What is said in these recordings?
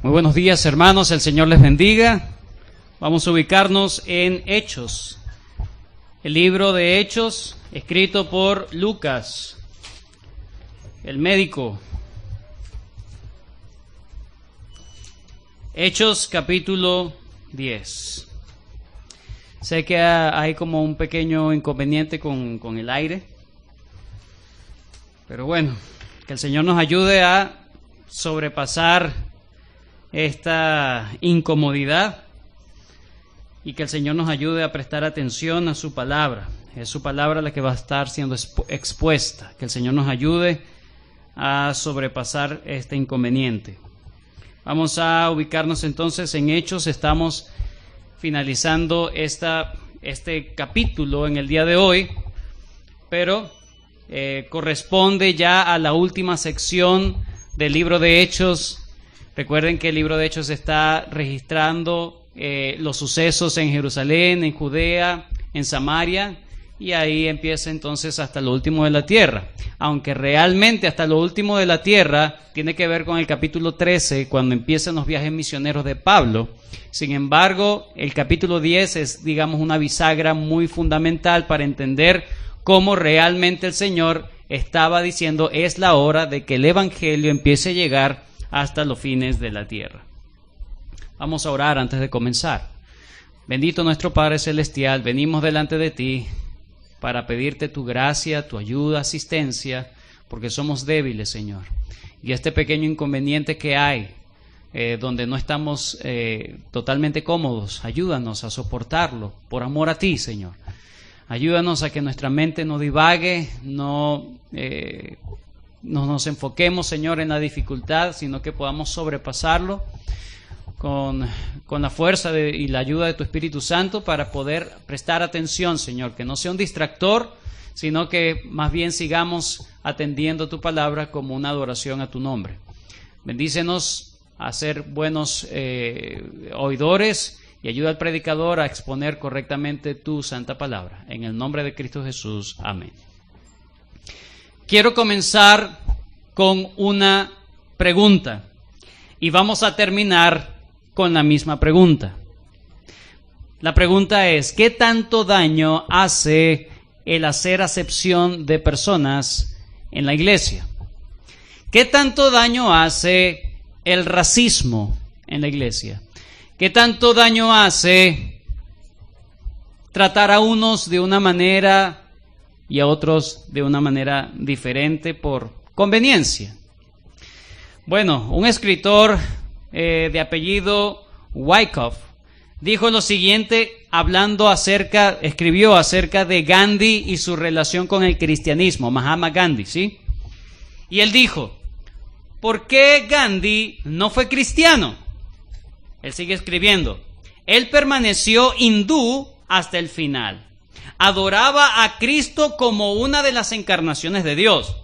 Muy buenos días, hermanos, el Señor les bendiga. Vamos a ubicarnos en Hechos, el libro de Hechos, escrito por Lucas, el médico. Hechos capítulo 10. Sé que hay como un pequeño inconveniente con el aire, pero bueno, que el Señor nos ayude a sobrepasar esta incomodidad y que el Señor nos ayude a prestar atención a su palabra. Es su palabra la que va a estar siendo expuesta. Que el Señor nos ayude a sobrepasar este inconveniente. Vamos a ubicarnos entonces en Hechos. Estamos finalizando este capítulo en el día de hoy, pero corresponde ya a la última sección del libro de Hechos. Recuerden que el libro de Hechos está registrando los sucesos en Jerusalén, en Judea, en Samaria, y ahí empieza entonces hasta lo último de la tierra. Aunque realmente hasta lo último de la tierra tiene que ver con el capítulo 13, cuando empiezan los viajes misioneros de Pablo. Sin embargo, el capítulo 10 es, digamos, una bisagra muy fundamental para entender cómo realmente el Señor estaba diciendo: es la hora de que el Evangelio empiece a llegar hasta los fines de la tierra. Vamos a orar antes de comenzar. Bendito nuestro Padre Celestial, venimos delante de ti para pedirte tu gracia, tu ayuda, asistencia, porque somos débiles, Señor. Y este pequeño inconveniente que hay, donde no estamos totalmente cómodos, ayúdanos a soportarlo, por amor a ti, Señor. Ayúdanos a que nuestra mente no divague, no nos enfoquemos, Señor, en la dificultad, sino que podamos sobrepasarlo con la fuerza y la ayuda de tu Espíritu Santo para poder prestar atención, Señor, que no sea un distractor, sino que más bien sigamos atendiendo tu palabra como una adoración a tu nombre. Bendícenos a ser buenos oidores y ayuda al predicador a exponer correctamente tu santa palabra. En el nombre de Cristo Jesús. Amén. Quiero comenzar con una pregunta y vamos a terminar con la misma pregunta. La pregunta es: ¿qué tanto daño hace el hacer acepción de personas en la iglesia? ¿Qué tanto daño hace el racismo en la iglesia? ¿Qué tanto daño hace tratar a unos de una manera y a otros de una manera diferente por conveniencia? Bueno, un escritor de apellido Wyckoff dijo lo siguiente, escribió acerca de Gandhi y su relación con el cristianismo, Mahatma Gandhi, ¿sí? Y él dijo: ¿por qué Gandhi no fue cristiano? Él sigue escribiendo: él permaneció hindú hasta el final. Adoraba a Cristo como una de las encarnaciones de Dios,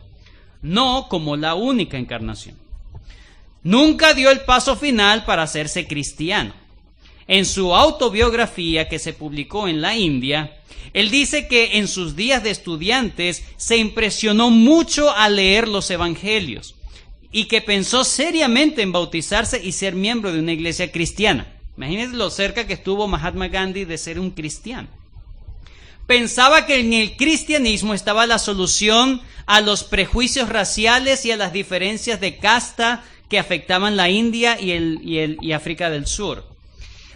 no como la única encarnación. Nunca dio el paso final para hacerse cristiano. En su autobiografía que se publicó en la India, él dice que en sus días de estudiantes se impresionó mucho al leer los evangelios y que pensó seriamente en bautizarse y ser miembro de una iglesia cristiana. Imagínense lo cerca que estuvo Mahatma Gandhi de ser un cristiano. Pensaba que en el cristianismo estaba la solución a los prejuicios raciales y a las diferencias de casta que afectaban la India y África del Sur.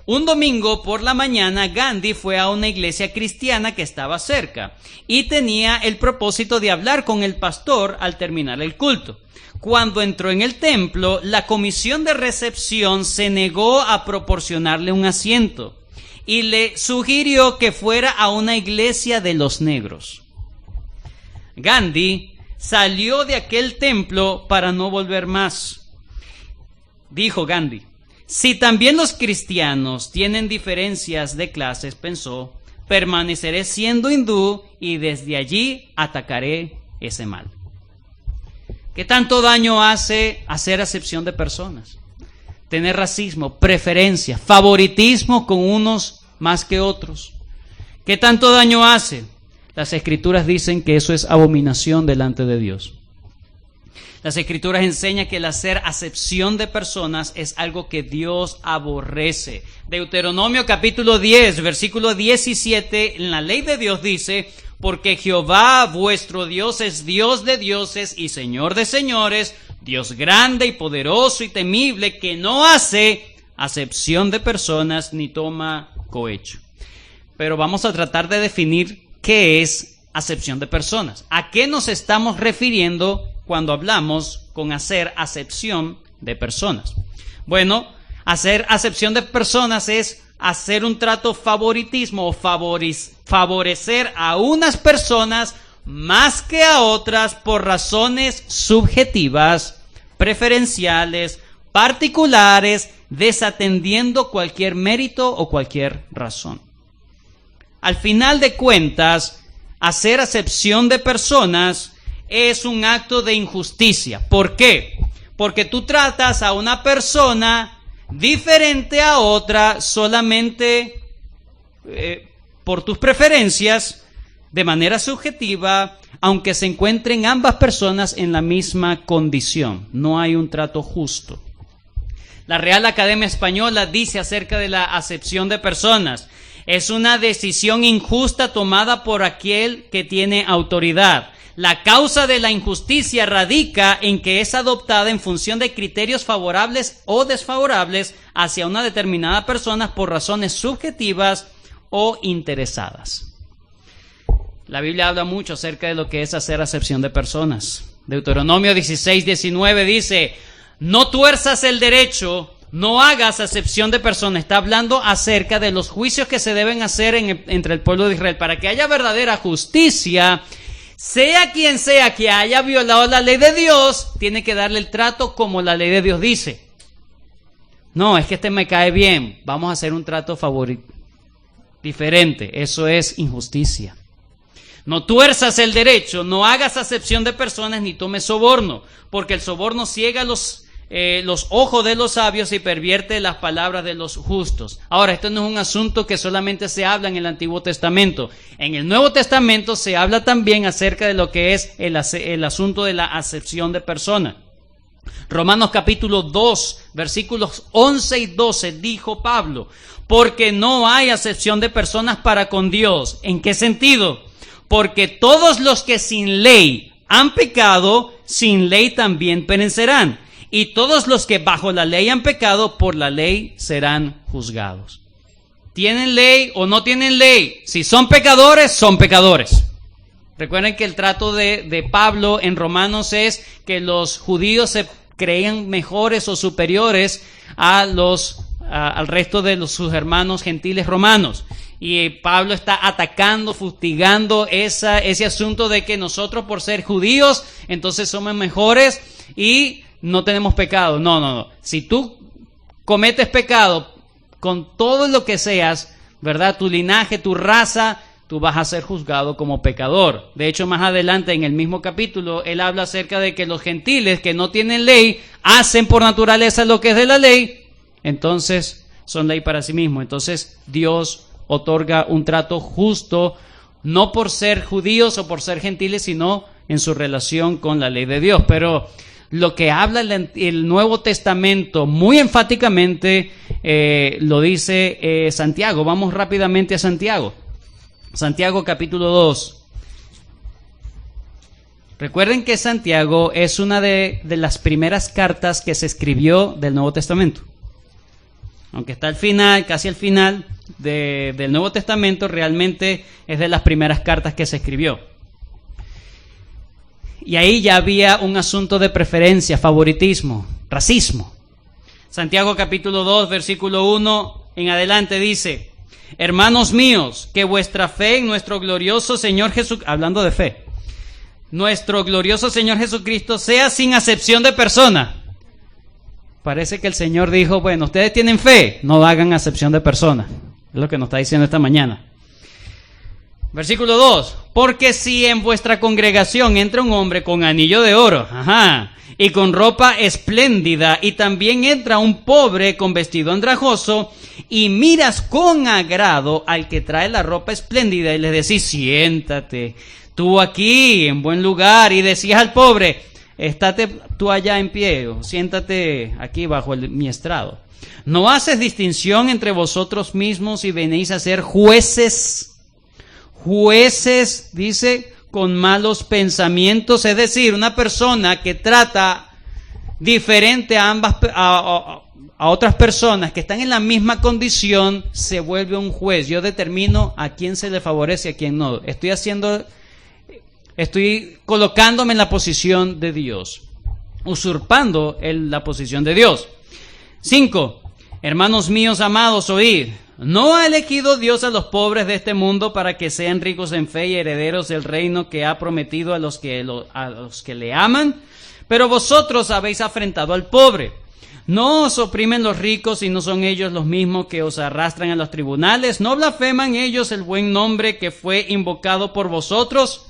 Un domingo por la mañana, Gandhi fue a una iglesia cristiana que estaba cerca y tenía el propósito de hablar con el pastor al terminar el culto. Cuando entró en el templo, la comisión de recepción se negó a proporcionarle un asiento y le sugirió que fuera a una iglesia de los negros. Gandhi salió de aquel templo para no volver más. Dijo Gandhi: si también los cristianos tienen diferencias de clases, pensó, permaneceré siendo hindú y desde allí atacaré ese mal. ¿Qué tanto daño hace hacer acepción de personas? Tener racismo, preferencia, favoritismo con unos más que otros. ¿Qué tanto daño hace? Las Escrituras dicen que eso es abominación delante de Dios. Las Escrituras enseñan que el hacer acepción de personas es algo que Dios aborrece. Deuteronomio capítulo 10, versículo 17, en la ley de Dios dice: porque Jehová vuestro Dios es Dios de dioses y Señor de señores, Dios grande y poderoso y temible, que no hace acepción de personas ni toma cohecho. Pero vamos a tratar de definir qué es acepción de personas. ¿A qué nos estamos refiriendo cuando hablamos con hacer acepción de personas? Bueno, hacer acepción de personas es hacer un trato favoritismo o favorecer a unas personas más que a otras por razones subjetivas, preferenciales, particulares, desatendiendo cualquier mérito o cualquier razón. Al final de cuentas, hacer acepción de personas es un acto de injusticia. ¿Por qué? Porque tú tratas a una persona diferente a otra solamente por tus preferencias, de manera subjetiva, aunque se encuentren ambas personas en la misma condición. No hay un trato justo. La Real Academia Española dice acerca de la acepción de personas: es una decisión injusta tomada por aquel que tiene autoridad. La causa de la injusticia radica en que es adoptada en función de criterios favorables o desfavorables hacia una determinada persona por razones subjetivas o interesadas. La Biblia habla mucho acerca de lo que es hacer acepción de personas. Deuteronomio 16:19 dice: no tuerzas el derecho, no hagas acepción de personas. Está hablando acerca de los juicios que se deben hacer entre el pueblo de Israel. Para que haya verdadera justicia, sea quien sea que haya violado la ley de Dios, tiene que darle el trato como la ley de Dios dice. No, es que este me cae bien, vamos a hacer un trato diferente. Eso es injusticia. No tuerzas el derecho, no hagas acepción de personas ni tomes soborno, porque el soborno ciega los ojos de los sabios y pervierte las palabras de los justos. Ahora, esto no es un asunto que solamente se habla en el Antiguo Testamento. En el Nuevo Testamento se habla también acerca de lo que es el asunto de la acepción de personas. Romanos capítulo 2, versículos 11 y 12, dijo Pablo: porque no hay acepción de personas para con Dios. ¿En qué sentido? Porque todos los que sin ley han pecado, sin ley también perecerán. Y todos los que bajo la ley han pecado, por la ley serán juzgados. ¿Tienen ley o no tienen ley? Si son pecadores, son pecadores. Recuerden que el trato de Pablo en Romanos es que los judíos se creían mejores o superiores al resto de sus hermanos gentiles romanos. Y Pablo está atacando, fustigando ese asunto de que nosotros por ser judíos, entonces somos mejores y no tenemos pecado. No. Si tú cometes pecado con todo lo que seas, ¿verdad? Tu linaje, tu raza, tú vas a ser juzgado como pecador. De hecho, más adelante en el mismo capítulo, él habla acerca de que los gentiles que no tienen ley, hacen por naturaleza lo que es de la ley, entonces son ley para sí mismos. Entonces Dios otorga un trato justo, no por ser judíos o por ser gentiles, sino en su relación con la ley de Dios. Pero lo que habla el Nuevo Testamento muy enfáticamente lo dice Santiago. Vamos rápidamente a Santiago. Santiago capítulo 2. Recuerden que Santiago es una de las primeras cartas que se escribió del Nuevo Testamento. Aunque está al final, casi al final del Nuevo Testamento, realmente es de las primeras cartas que se escribió. Y ahí ya había un asunto de preferencia, favoritismo, racismo. Santiago capítulo 2, versículo 1 en adelante dice: hermanos míos, que vuestra fe en nuestro glorioso Señor Jesucristo, hablando de fe, nuestro glorioso Señor Jesucristo sea sin acepción de persona. Parece que el Señor dijo: bueno, ustedes tienen fe, no hagan acepción de persona. Es lo que nos está diciendo esta mañana. Versículo 2: porque si en vuestra congregación entra un hombre con anillo de oro, y con ropa espléndida, y también entra un pobre con vestido andrajoso, y miras con agrado al que trae la ropa espléndida, y le decís: siéntate tú aquí en buen lugar, y decías al pobre: estate tú allá en pie, o siéntate aquí bajo mi estrado. ¿No haces distinción entre vosotros mismos y venís a ser jueces? Jueces, dice, con malos pensamientos, es decir, una persona que trata diferente a otras personas que están en la misma condición, se vuelve un juez. Yo determino a quién se le favorece y a quién no. Estoy colocándome en la posición de Dios, usurpando la posición de Dios. 5. Hermanos míos amados, oíd. ¿No ha elegido Dios a los pobres de este mundo para que sean ricos en fe y herederos del reino que ha prometido a los que le aman? Pero vosotros habéis afrentado al pobre. ¿No os oprimen los ricos y no son ellos los mismos que os arrastran a los tribunales? ¿No blasfeman ellos el buen nombre que fue invocado por vosotros?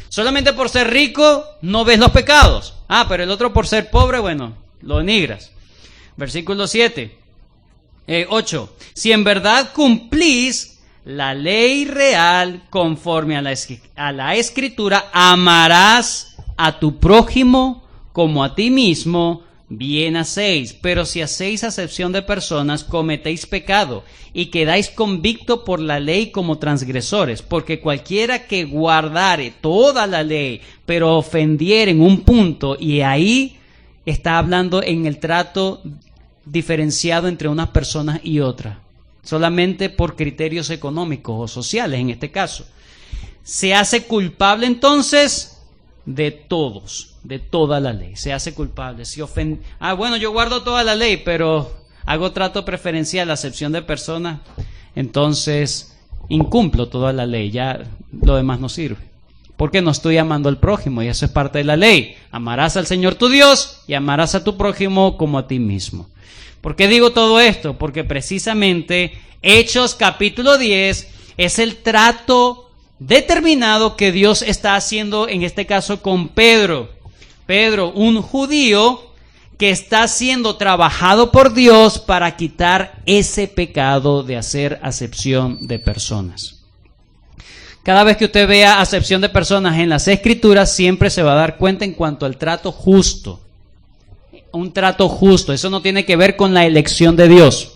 Solamente por ser rico no ves los pecados. Pero el otro por ser pobre, bueno, lo denigras. Versículo 8. Si en verdad cumplís la ley real conforme a la Escritura, amarás a tu prójimo como a ti mismo, bien hacéis. Pero si hacéis acepción de personas, cometéis pecado y quedáis convictos por la ley como transgresores. Porque cualquiera que guardare toda la ley, pero ofendiere en un punto, y ahí está hablando en el trato diferenciado entre unas personas y otras, solamente por criterios económicos o sociales en este caso, se hace culpable entonces de todos, de toda la ley. Se hace culpable. Si bueno, yo guardo toda la ley, pero hago trato preferencial, acepción de personas, entonces incumplo toda la ley, ya lo demás no sirve. Porque no estoy amando al prójimo, y eso es parte de la ley. Amarás al Señor tu Dios y amarás a tu prójimo como a ti mismo. ¿Por qué digo todo esto? Porque precisamente Hechos capítulo 10 es el trato determinado que Dios está haciendo en este caso con Pedro. Pedro, un judío que está siendo trabajado por Dios para quitar ese pecado de hacer acepción de personas. Cada vez que usted vea acepción de personas en las Escrituras, siempre se va a dar cuenta en cuanto al trato justo. Un trato justo. Eso no tiene que ver con la elección de Dios.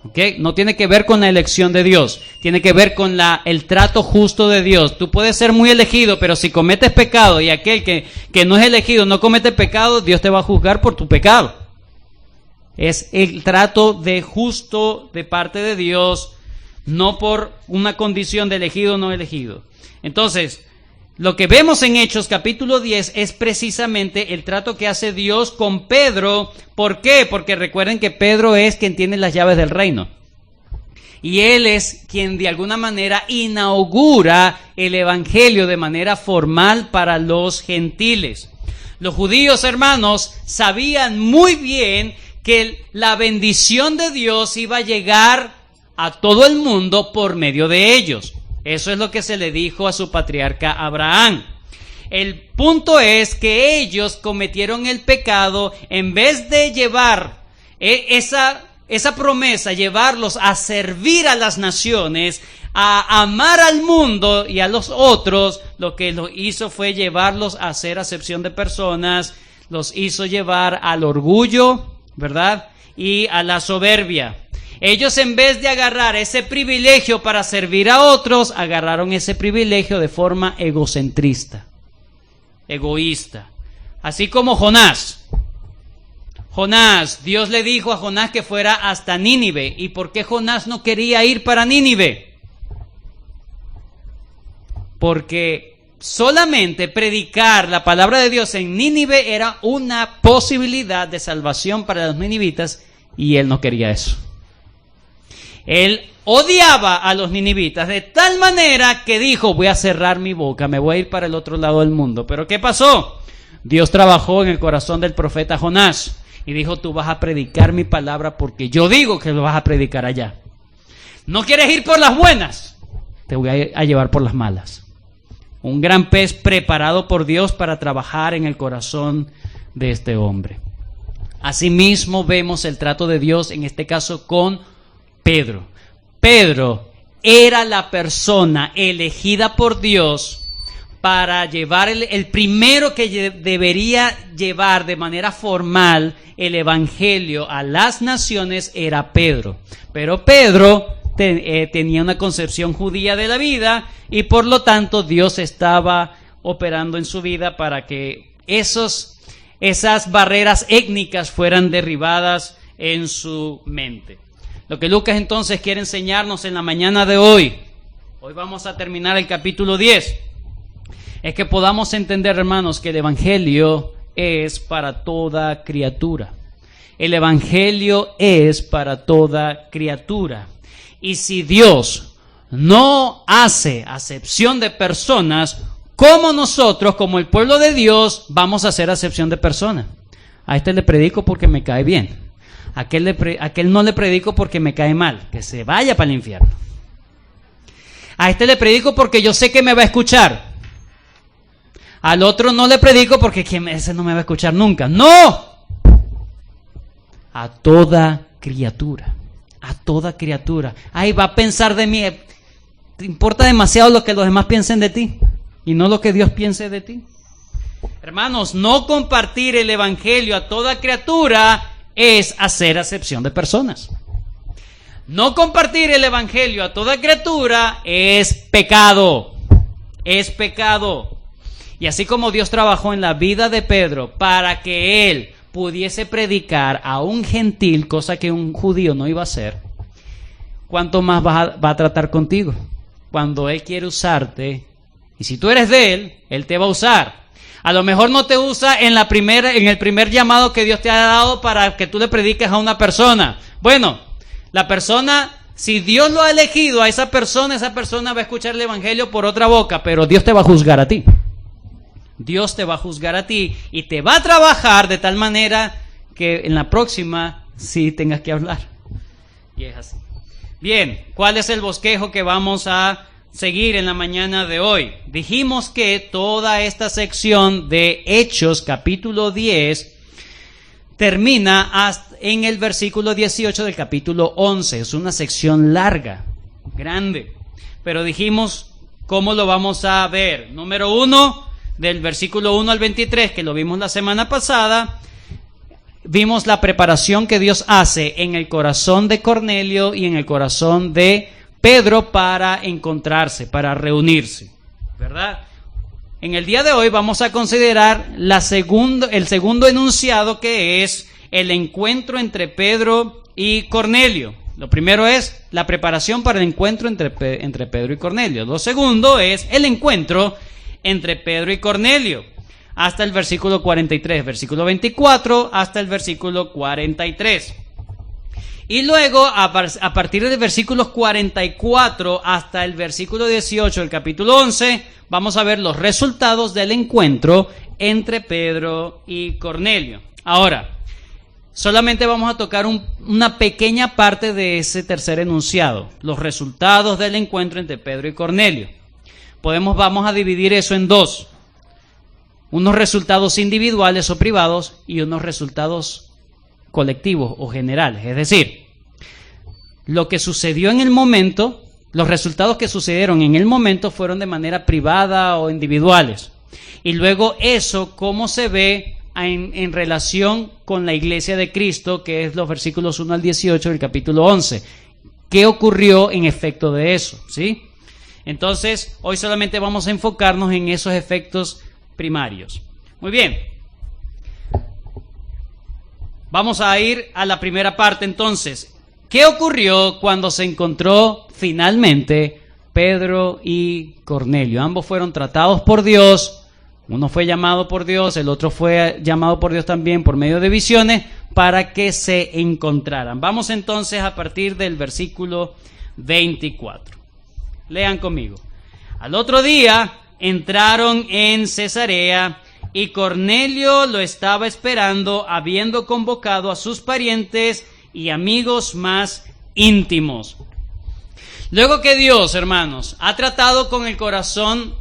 ¿Ok? No tiene que ver con la elección de Dios. Tiene que ver con el trato justo de Dios. Tú puedes ser muy elegido, pero si cometes pecado y aquel que no es elegido no comete pecado, Dios te va a juzgar por tu pecado. Es el trato de justo de parte de Dios, no por una condición de elegido o no elegido. Entonces, lo que vemos en Hechos capítulo 10 es precisamente el trato que hace Dios con Pedro. ¿Por qué? Porque recuerden que Pedro es quien tiene las llaves del reino. Y él es quien de alguna manera inaugura el evangelio de manera formal para los gentiles. Los judíos, hermanos, sabían muy bien que la bendición de Dios iba a llegar a todo el mundo por medio de ellos. Eso es lo que se le dijo a su patriarca Abraham. El punto es que ellos cometieron el pecado. En vez de llevar esa promesa, llevarlos a servir a las naciones, a amar al mundo y a los otros, lo que los hizo fue llevarlos a hacer acepción de personas, los hizo llevar al orgullo, ¿verdad? Y a la soberbia. Ellos, en vez de agarrar ese privilegio para servir a otros, agarraron ese privilegio de forma egocentrista, egoísta. Así como Jonás. Dios le dijo a Jonás que fuera hasta Nínive. ¿Y por qué Jonás no quería ir para Nínive? Porque solamente predicar la palabra de Dios en Nínive era una posibilidad de salvación para los ninivitas, y él no quería eso. Él odiaba a los ninivitas de tal manera que dijo: voy a cerrar mi boca, me voy a ir para el otro lado del mundo. ¿Pero qué pasó? Dios trabajó en el corazón del profeta Jonás y dijo: tú vas a predicar mi palabra porque yo digo que lo vas a predicar allá. ¿No quieres ir por las buenas? Te voy a llevar por las malas. Un gran pez preparado por Dios para trabajar en el corazón de este hombre. Asimismo vemos el trato de Dios en este caso con Pedro. Pedro era la persona elegida por Dios para llevar el primero que debería llevar de manera formal el evangelio a las naciones era Pedro. Pero Pedro tenía una concepción judía de la vida y por lo tanto Dios estaba operando en su vida para que esas barreras étnicas fueran derribadas en su mente. Lo que Lucas entonces quiere enseñarnos en la mañana de hoy vamos a terminar el capítulo 10, es que podamos entender, hermanos, que el evangelio es para toda criatura. El evangelio es para toda criatura. Y si Dios no hace acepción de personas, ¿cómo nosotros, como el pueblo de Dios, vamos a hacer acepción de personas? A este le predico porque me cae bien. A aquel no le predico porque me cae mal. Que se vaya para el infierno. A este le predico porque yo sé que me va a escuchar. Al otro no le predico porque ese no me va a escuchar nunca. ¡No! A toda criatura. A toda criatura. Ay, va a pensar de mí. ¿Te importa demasiado lo que los demás piensen de ti? Y no lo que Dios piense de ti. Hermanos, no compartir el evangelio a toda criatura es hacer acepción de personas. No compartir el evangelio a toda criatura es pecado. Es pecado. Y así como Dios trabajó en la vida de Pedro para que él pudiese predicar a un gentil, cosa que un judío no iba a hacer, ¿cuánto más va a tratar contigo? Cuando Él quiere usarte, y si tú eres de Él te va a usar. A lo mejor no te usa en el primer llamado que Dios te ha dado para que tú le prediques a una persona. Bueno, la persona, si Dios lo ha elegido a esa persona va a escuchar el evangelio por otra boca, pero Dios te va a juzgar a ti. Dios te va a juzgar a ti y te va a trabajar de tal manera que en la próxima sí tengas que hablar. Y es así. Bien, ¿cuál es el bosquejo que vamos a seguir en la mañana de hoy? Dijimos que toda esta sección de Hechos, capítulo 10, termina en el versículo 18 del capítulo 11. Es una sección larga, grande. Pero dijimos cómo lo vamos a ver. Número 1, del versículo 1 al 23, que lo vimos la semana pasada, vimos la preparación que Dios hace en el corazón de Cornelio y en el corazón de Pedro para encontrarse, para reunirse, ¿verdad? En el día de hoy vamos a considerar el segundo enunciado, que es el encuentro entre Pedro y Cornelio. Lo primero es la preparación para el encuentro entre Pedro y Cornelio. Lo segundo es el encuentro entre Pedro y Cornelio, hasta el versículo 43, versículo 24 hasta el versículo 43. Y luego, a partir del versículo 44 hasta el versículo 18 del capítulo 11, vamos a ver los resultados del encuentro entre Pedro y Cornelio. Ahora, solamente vamos a tocar una pequeña parte de ese tercer enunciado, los resultados del encuentro entre Pedro y Cornelio. Vamos a dividir eso en dos: unos resultados individuales o privados y unos resultados colectivos o generales. Es decir, lo que sucedió en el momento, los resultados que sucedieron en el momento fueron de manera privada o individuales. Y luego eso, cómo se ve en relación con la iglesia de Cristo, que es los versículos 1 al 18 del capítulo 11. ¿Qué ocurrió en efecto de eso? ¿Sí? Entonces, hoy solamente vamos a enfocarnos en esos efectos primarios. Muy bien. Vamos a ir a la primera parte entonces. ¿Qué ocurrió cuando se encontró finalmente Pedro y Cornelio? Ambos fueron tratados por Dios. Uno fue llamado por Dios, el otro fue llamado por Dios también por medio de visiones para que se encontraran. Vamos entonces a partir del versículo 24. Lean conmigo. Al otro día entraron en Cesarea y Cornelio lo estaba esperando, habiendo convocado a sus parientes y amigos más íntimos. Luego que Dios, hermanos, ha tratado con el corazón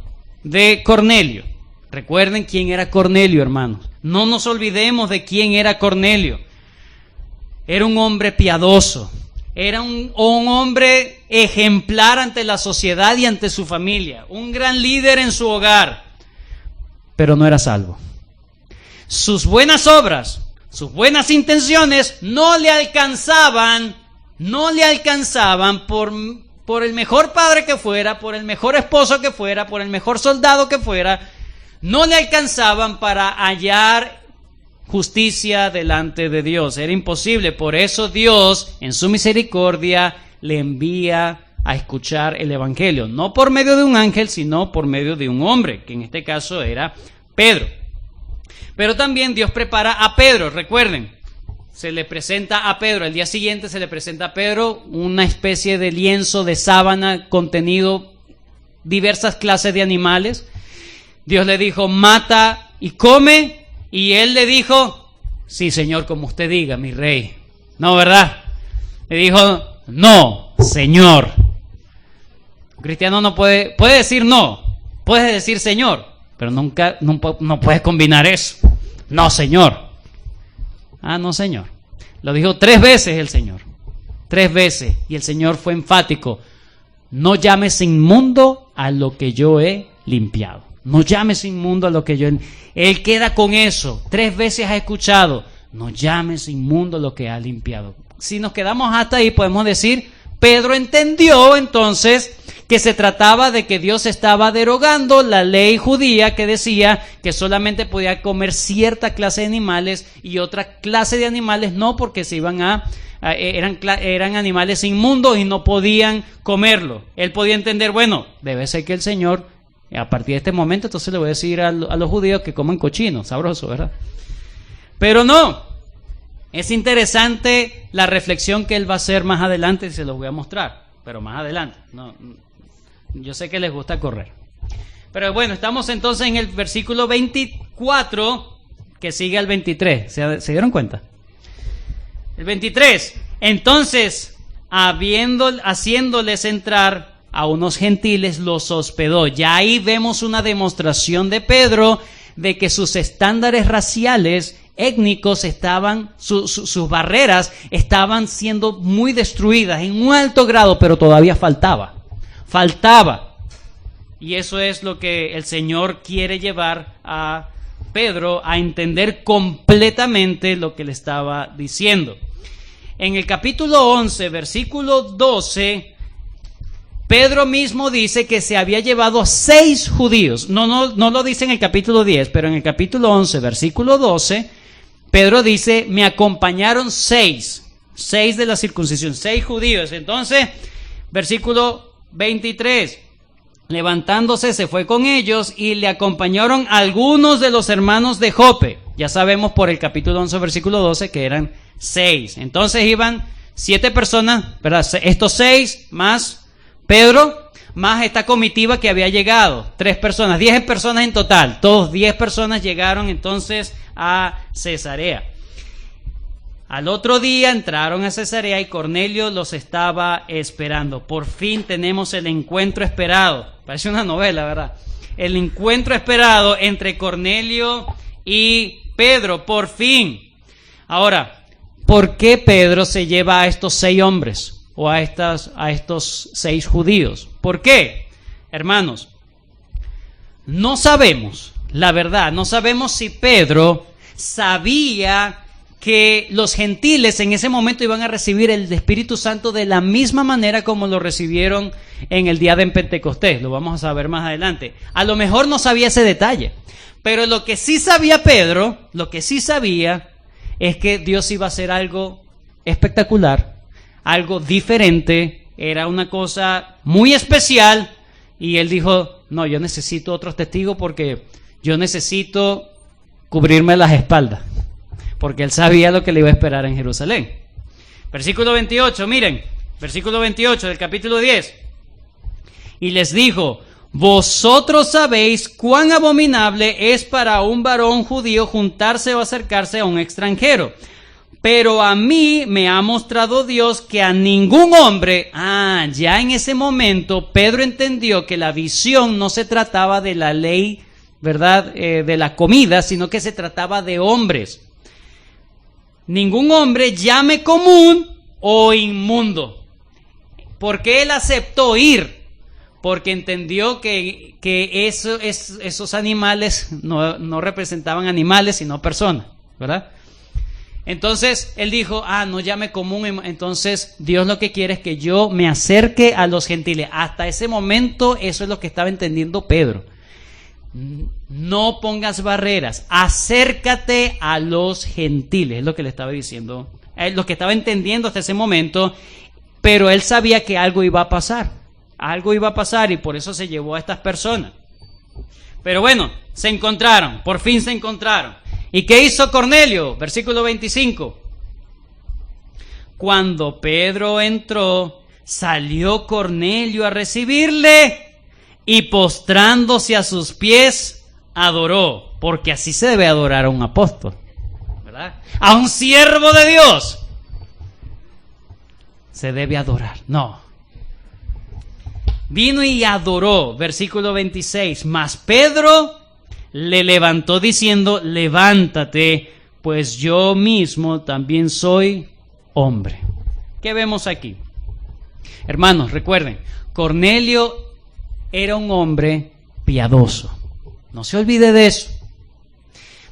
de Cornelio. Recuerden quién era Cornelio, hermanos. No nos olvidemos de quién era Cornelio. Era un hombre piadoso. Era un hombre ejemplar ante la sociedad y ante su familia. Un gran líder en su hogar. pero no era salvo. Sus buenas obras, sus buenas intenciones no le alcanzaban por el mejor padre que fuera, por el mejor esposo que fuera, por el mejor soldado que fuera, no le alcanzaban para hallar justicia delante de Dios. Era imposible. Por eso Dios, en su misericordia, le envía a escuchar el evangelio, no por medio de un ángel, sino por medio de un hombre, que en este caso era Pedro. Pero también Dios prepara a Pedro. Recuerden, se le presenta a Pedro, el día siguiente se le presenta a Pedro una especie de lienzo de sábana contenido diversas clases de animales. Dios le dijo, mata y come, y él le dijo, sí, Señor, como usted diga, mi rey. No, ¿verdad? Le dijo, no, Señor. Un cristiano no puede decir no, puedes decir Señor, pero nunca, no puedes combinar eso. No, Señor. Ah, no, Señor. Lo dijo 3 veces el Señor. 3 veces. Y el Señor fue enfático. No llames inmundo a lo que yo he limpiado. No llames inmundo a lo que yo he... Él queda con eso. 3 veces ha escuchado. No llames inmundo a lo que ha limpiado. Si nos quedamos hasta ahí, podemos decir, Pedro entendió entonces que se trataba de que Dios estaba derogando la ley judía que decía que solamente podía comer cierta clase de animales y otra clase de animales no, porque se iban eran animales inmundos y no podían comerlo. Él podía entender, bueno, debe ser que el Señor, a partir de este momento, entonces le voy a decir a los judíos que coman cochino, sabroso, ¿verdad? Pero no, es interesante la reflexión que él va a hacer más adelante y se los voy a mostrar, pero más adelante, no. Yo sé que les gusta correr. Pero bueno, estamos entonces en el versículo 24, que sigue al 23. ¿Se dieron cuenta? El 23. Entonces, haciéndoles entrar a unos gentiles, los hospedó. Ya ahí vemos una demostración de Pedro de que sus estándares raciales, étnicos, sus barreras estaban siendo muy destruidas en un alto grado, pero todavía faltaba. Y eso es lo que el Señor quiere llevar a Pedro a entender completamente lo que le estaba diciendo. En el capítulo 11, versículo 12, Pedro mismo dice que se había llevado a 6 judíos. No lo dice en el capítulo 10, pero en el capítulo 11, versículo 12, Pedro dice, me acompañaron 6 de la circuncisión, 6 judíos. Entonces, versículo 23, levantándose se fue con ellos y le acompañaron algunos de los hermanos de Jope. Ya sabemos por el capítulo 11, versículo 12 que eran 6. Entonces iban 7 personas, ¿verdad? Estos 6 más Pedro, más esta comitiva que había llegado. 3 personas, 10 personas en total. Todos 10 personas llegaron entonces a Cesarea. Al otro día entraron a Cesarea y Cornelio los estaba esperando. Por fin tenemos el encuentro esperado. Parece una novela, ¿verdad? El encuentro esperado entre Cornelio y Pedro, por fin. Ahora, ¿por qué Pedro se lleva a estos 6 hombres o a estos 6 judíos? ¿Por qué? Hermanos, no sabemos, la verdad, no sabemos si Pedro sabía que los gentiles en ese momento iban a recibir el Espíritu Santo de la misma manera como lo recibieron en el día de Pentecostés. Lo vamos a saber más adelante. A lo mejor no sabía ese detalle, pero lo que sí sabía Pedro, es que Dios iba a hacer algo espectacular, algo diferente, era una cosa muy especial, y él dijo, no, yo necesito otros testigos porque yo necesito cubrirme las espaldas. Porque él sabía lo que le iba a esperar en Jerusalén. Versículo 28, miren, versículo 28 del capítulo 10. Y les dijo, vosotros sabéis cuán abominable es para un varón judío juntarse o acercarse a un extranjero. Pero a mí me ha mostrado Dios que a ningún hombre... ya en ese momento Pedro entendió que la visión no se trataba de la ley, ¿verdad?, de la comida, sino que se trataba de hombres. Ningún hombre llame común o inmundo. ¿Por qué él aceptó ir? porque entendió que esos animales no representaban animales, sino personas, ¿verdad? Entonces él dijo, no llame común, entonces Dios lo que quiere es que yo me acerque a los gentiles. Hasta ese momento eso es lo que estaba entendiendo Pedro. No pongas barreras, acércate a los gentiles, es lo que le estaba diciendo, lo que estaba entendiendo hasta ese momento, pero él sabía que algo iba a pasar y por eso se llevó a estas personas. Pero bueno, se encontraron, por fin se encontraron. ¿Y qué hizo Cornelio? Versículo 25. Cuando Pedro entró, salió Cornelio a recibirle y postrándose a sus pies, adoró, porque así se debe adorar a un apóstol, ¿verdad? A un siervo de Dios se debe adorar. No. Vino y adoró, versículo 26. Mas Pedro le levantó diciendo, levántate, pues yo mismo también soy hombre. ¿Qué vemos aquí? Hermanos, recuerden, Cornelio era un hombre piadoso. No se olvide de eso.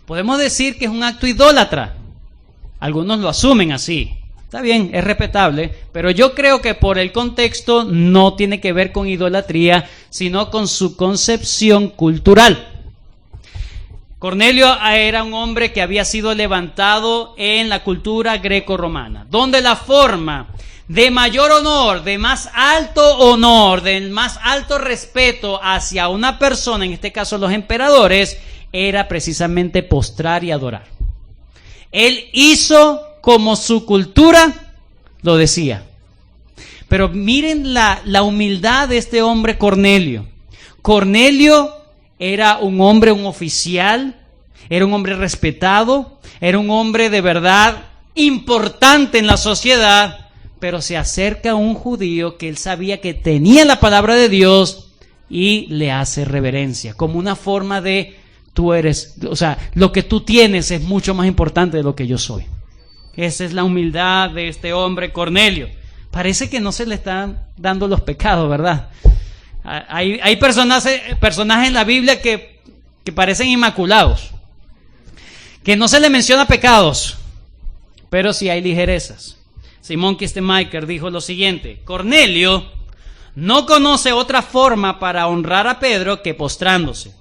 Podemos decir que es un acto idólatra. Algunos lo asumen así. Está bien, es respetable, pero yo creo que por el contexto no tiene que ver con idolatría, sino con su concepción cultural. Cornelio era un hombre que había sido levantado en la cultura greco-romana, donde la forma de mayor honor, de más alto honor, del más alto respeto hacia una persona, en este caso los emperadores, era precisamente postrar y adorar. Él hizo como su cultura lo decía. Pero miren la humildad de este hombre Cornelio. Cornelio era un hombre, un oficial, era un hombre respetado, era un hombre de verdad importante en la sociedad, pero se acerca a un judío que él sabía que tenía la palabra de Dios y le hace reverencia, como una forma de tú eres, o sea, lo que tú tienes es mucho más importante de lo que yo soy. Esa es la humildad de este hombre Cornelio. Parece que no se le están dando los pecados, ¿verdad? Hay personajes en la Biblia que parecen inmaculados, que no se le menciona pecados, pero sí hay ligerezas. Simón Kistemaker dijo lo siguiente: Cornelio no conoce otra forma para honrar a Pedro que postrándose.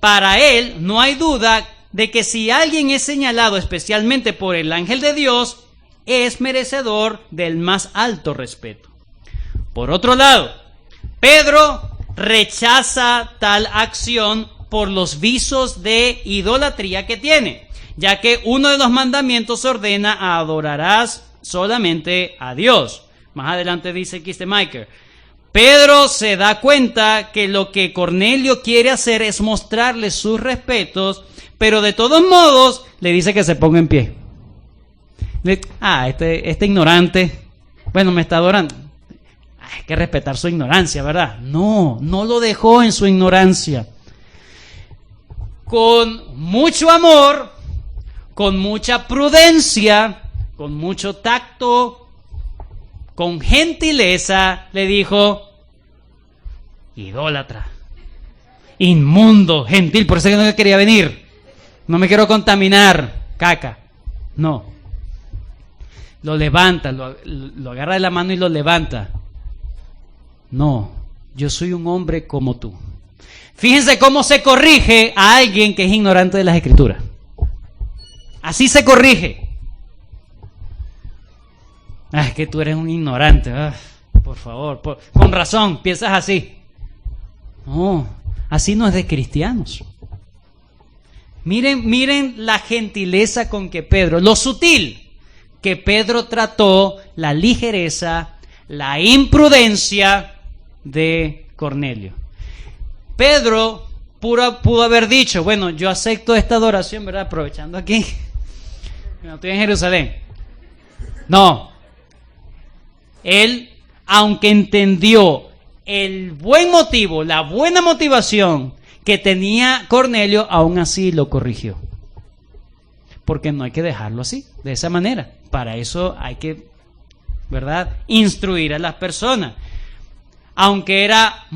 Para él no hay duda de que si alguien es señalado especialmente por el ángel de Dios, es merecedor del más alto respeto. Por otro lado, Pedro rechaza tal acción por los visos de idolatría que tiene, ya que uno de los mandamientos ordena adorarás solamente a Dios. Más adelante dice Kistemaker, Pedro se da cuenta que lo que Cornelio quiere hacer es mostrarle sus respetos, pero de todos modos le dice que se ponga en pie. Este ignorante, bueno, me está adorando. Hay que respetar su ignorancia, ¿verdad? No lo dejó en su ignorancia. Con mucho amor, con mucha prudencia, con mucho tacto, con gentileza, le dijo: idólatra, inmundo, gentil, por eso que no quería venir. No me quiero contaminar, caca. No. Lo levanta, lo agarra de la mano y lo levanta. No, yo soy un hombre como tú. Fíjense cómo se corrige a alguien que es ignorante de las Escrituras. Así se corrige. Es que tú eres un ignorante. Por favor, con razón, piensas así. No, así no es de cristianos. Miren la gentileza con que Pedro, lo sutil que Pedro trató la ligereza, la imprudencia de Cornelio. Pedro pudo haber dicho: bueno, yo acepto esta adoración, ¿verdad? Aprovechando aquí, no estoy en Jerusalén. No, él, aunque entendió el buen motivo, la buena motivación que tenía Cornelio, aún así lo corrigió. Porque no hay que dejarlo así, de esa manera. Para eso hay que, ¿verdad?, instruir a las personas. aunque era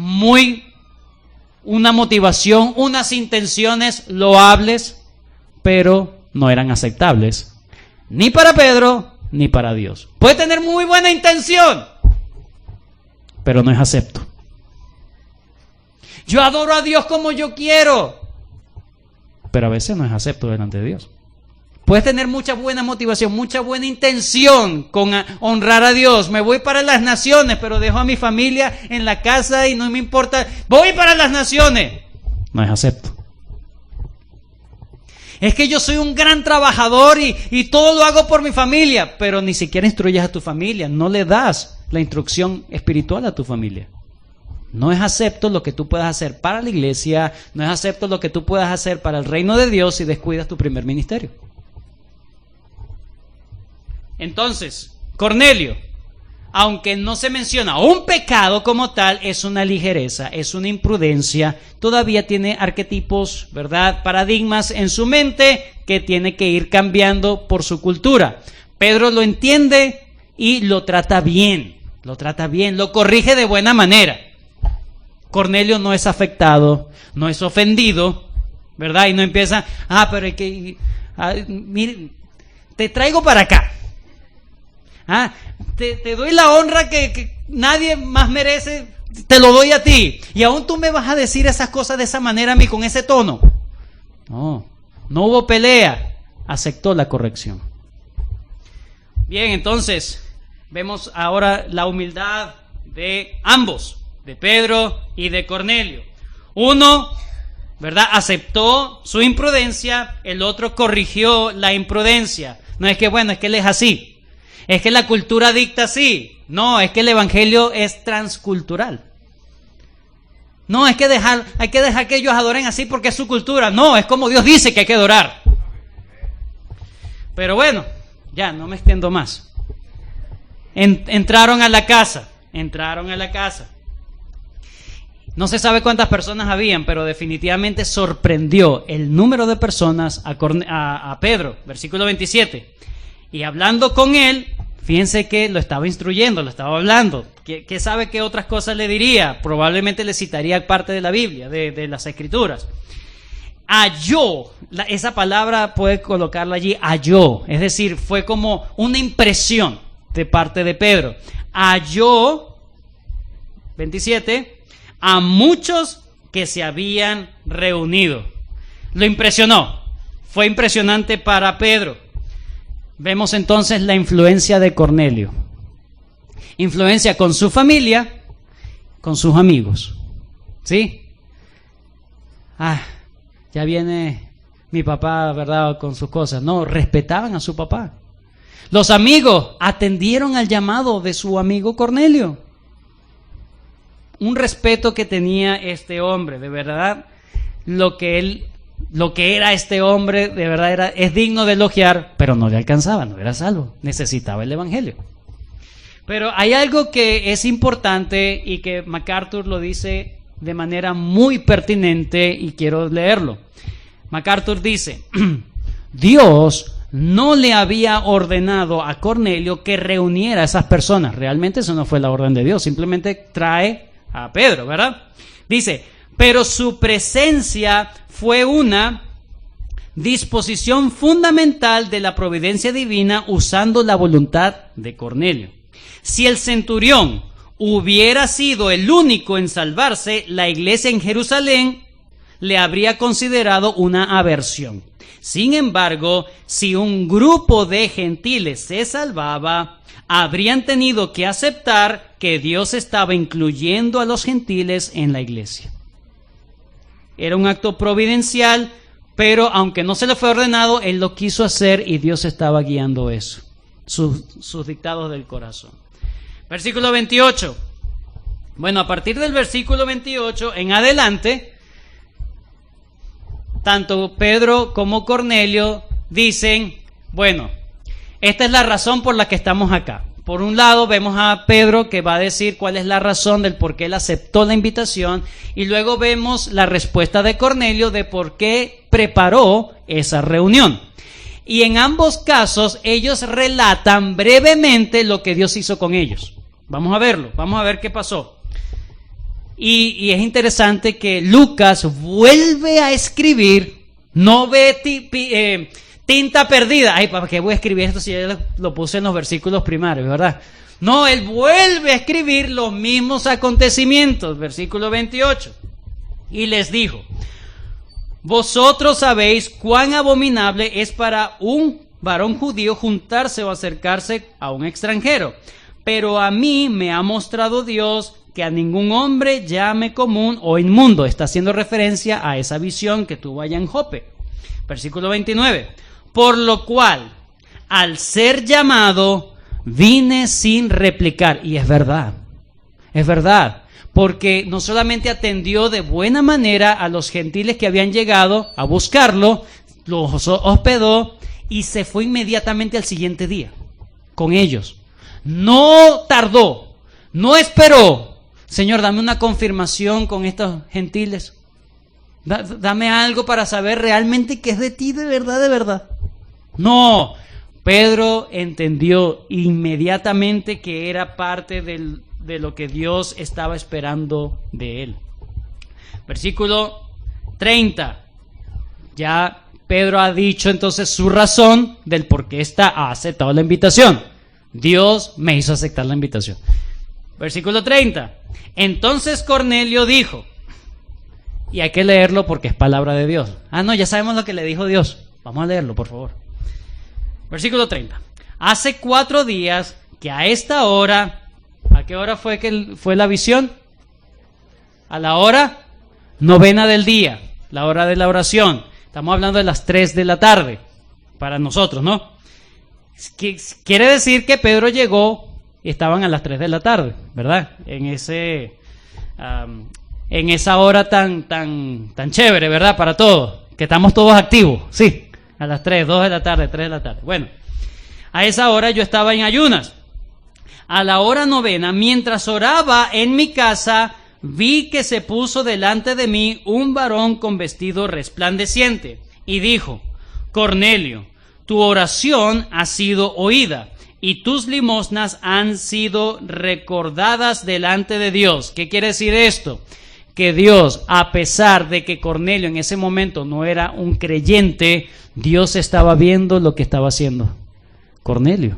una motivación, unas intenciones loables, pero no eran aceptables, ni para Pedro, ni para Dios. Puede tener muy buena intención, pero no es acepto. Yo adoro a Dios como yo quiero, pero a veces no es acepto delante de Dios. Puedes tener mucha buena motivación, mucha buena intención con honrar a Dios. Me voy para las naciones, pero dejo a mi familia en la casa y no me importa. Voy para las naciones. No es acepto. Es que yo soy un gran trabajador y todo lo hago por mi familia, pero ni siquiera instruyes a tu familia. No le das la instrucción espiritual a tu familia. No es acepto lo que tú puedas hacer para la iglesia, no es acepto lo que tú puedas hacer para el reino de Dios si descuidas tu primer ministerio. Entonces, Cornelio, aunque no se menciona un pecado como tal, es una ligereza, es una imprudencia, todavía tiene arquetipos, ¿verdad?, paradigmas en su mente que tiene que ir cambiando por su cultura. Pedro lo entiende y lo trata bien, lo corrige de buena manera. Cornelio no es afectado, no es ofendido, ¿verdad? Y no empieza, pero hay que, mire, te traigo para acá. Te doy la honra que nadie más merece, te lo doy a ti. Y aún tú me vas a decir esas cosas de esa manera a mí, con ese tono. No hubo pelea, aceptó la corrección. Bien, entonces, vemos ahora la humildad de ambos, de Pedro y de Cornelio. Uno, ¿verdad?, aceptó su imprudencia, el otro corrigió la imprudencia. No es que, es que él es así. Es que la cultura dicta así. No, es que el evangelio es transcultural. No, es que hay que dejar que ellos adoren así porque es su cultura. No, es como Dios dice que hay que adorar. Pero bueno, ya no me extiendo más. Entraron a la casa. No se sabe cuántas personas habían, pero definitivamente sorprendió el número de personas a Pedro. Versículo 27. Y hablando con él, fíjense que lo estaba instruyendo, lo estaba hablando. ¿Qué sabe qué otras cosas le diría? Probablemente le citaría parte de la Biblia, de las Escrituras. Halló, esa palabra puede colocarla allí, halló. Es decir, fue como una impresión de parte de Pedro. Halló, 27, a muchos que se habían reunido. Lo impresionó. Fue impresionante para Pedro. Vemos entonces la influencia de Cornelio. Influencia con su familia, con sus amigos. ¿Sí? Ya viene mi papá, ¿verdad?, con sus cosas. No, respetaban a su papá. Los amigos atendieron al llamado de su amigo Cornelio. Un respeto que tenía este hombre, de verdad, lo que era este hombre, de verdad es digno de elogiar, pero no le alcanzaba, no era salvo, necesitaba el evangelio. Pero hay algo que es importante y que MacArthur lo dice de manera muy pertinente y quiero leerlo. MacArthur dice, Dios no le había ordenado a Cornelio que reuniera a esas personas. Realmente eso no fue la orden de Dios, simplemente trae a Pedro, ¿verdad? Dice, pero su presencia fue una disposición fundamental de la providencia divina usando la voluntad de Cornelio. Si el centurión hubiera sido el único en salvarse, la iglesia en Jerusalén le habría considerado una aberración. Sin embargo, si un grupo de gentiles se salvaba, habrían tenido que aceptar que Dios estaba incluyendo a los gentiles en la iglesia. Era un acto providencial, pero aunque no se le fue ordenado, él lo quiso hacer y Dios estaba guiando eso, sus dictados del corazón. Versículo 28. Bueno, a partir del versículo 28 en adelante, tanto Pedro como Cornelio dicen, bueno, esta es la razón por la que estamos acá. Por un lado vemos a Pedro que va a decir cuál es la razón del por qué él aceptó la invitación, y luego vemos la respuesta de Cornelio de por qué preparó esa reunión. Y en ambos casos ellos relatan brevemente lo que Dios hizo con ellos. Vamos a verlo, vamos a ver qué pasó. Y es interesante que Lucas vuelve a escribir, no ve tinta perdida. Ay, ¿para qué voy a escribir esto si ya lo puse en los versículos primarios, verdad? No, él vuelve a escribir los mismos acontecimientos, versículo 28. Y les dijo: vosotros sabéis cuán abominable es para un varón judío juntarse o acercarse a un extranjero. Pero a mí me ha mostrado Dios que a ningún hombre llame común o inmundo. Está haciendo referencia a esa visión que tuvo allá en Jope. Versículo 29. Por lo cual, al ser llamado, vine sin replicar. Y es verdad, porque no solamente atendió de buena manera a los gentiles que habían llegado a buscarlo, los hospedó y se fue inmediatamente al siguiente día con ellos. No tardó, no esperó. Señor, dame una confirmación con estos gentiles. Dame algo para saber realmente que es de ti, de verdad, de verdad. No, Pedro entendió inmediatamente que era parte de lo que Dios estaba esperando de él. Versículo 30. Ya Pedro ha dicho entonces su razón del por qué ha aceptado la invitación. Dios me hizo aceptar la invitación. Versículo 30. Entonces Cornelio dijo, y hay que leerlo porque es palabra de Dios. No, ya sabemos lo que le dijo Dios. Vamos a leerlo, por favor. Versículo 30. Hace 4 días que a esta hora, ¿a qué hora fue la visión? A la hora 9 del día, la hora de la oración. Estamos hablando de las 3 de la tarde, para nosotros, ¿no? Quiere decir que Pedro llegó y estaban a las 3 de la tarde, ¿verdad? En esa hora tan chévere, ¿verdad? Para todos, que estamos todos activos, sí, a las 3, 2 de la tarde, 3 de la tarde. Bueno, a esa hora yo estaba en ayunas. A la hora 9, mientras oraba en mi casa, vi que se puso delante de mí un varón con vestido resplandeciente y dijo: Cornelio, tu oración ha sido oída y tus limosnas han sido recordadas delante de Dios. ¿Qué quiere decir esto? Que Dios, a pesar de que Cornelio en ese momento no era un creyente, Dios estaba viendo lo que estaba haciendo Cornelio.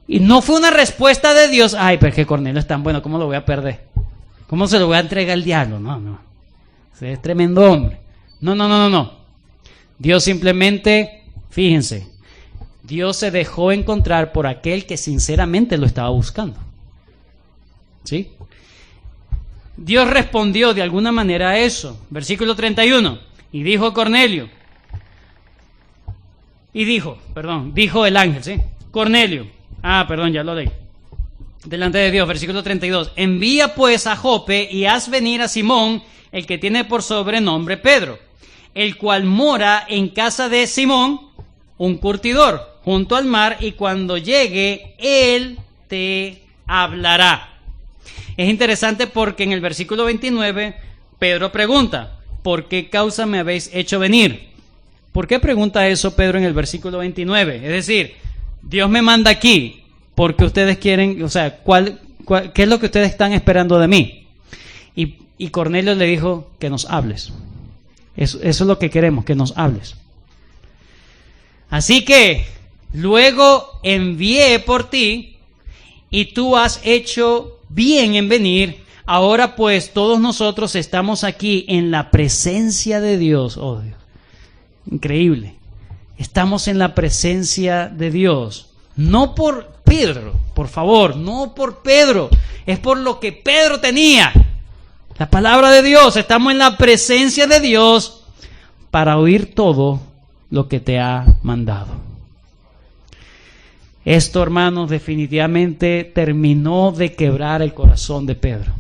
Y no fue una respuesta de Dios: ay, pero es que Cornelio es tan bueno, ¿cómo lo voy a perder? ¿Cómo se lo voy a entregar al diablo? No. Ese es tremendo hombre. No. Dios simplemente, fíjense, Dios se dejó encontrar por aquel que sinceramente lo estaba buscando. ¿Sí? Dios respondió de alguna manera a eso. Versículo 31. Y dijo Cornelio. Dijo el ángel, ¿sí? Cornelio. Ya lo leí. Delante de Dios, versículo 32. Envía pues a Jope y haz venir a Simón, el que tiene por sobrenombre Pedro, el cual mora en casa de Simón, un curtidor, junto al mar, y cuando llegue, él te hablará. Es interesante porque en el versículo 29, Pedro pregunta: ¿por qué causa me habéis hecho venir? ¿Por qué pregunta eso Pedro en el versículo 29? Es decir, Dios me manda aquí porque ustedes quieren, o sea, ¿qué es lo que ustedes están esperando de mí? Y Cornelio le dijo: que nos hables. Eso es lo que queremos, que nos hables. Así que luego envié por ti y tú has hecho bien en venir. Ahora pues todos nosotros estamos aquí en la presencia de Dios. Oh Dios, increíble. Estamos en la presencia de Dios. No por Pedro, por favor, no por Pedro. Es por lo que Pedro tenía. La palabra de Dios. Estamos en la presencia de Dios para oír todo lo que te ha mandado. Esto, hermanos, definitivamente terminó de quebrar el corazón de Pedro.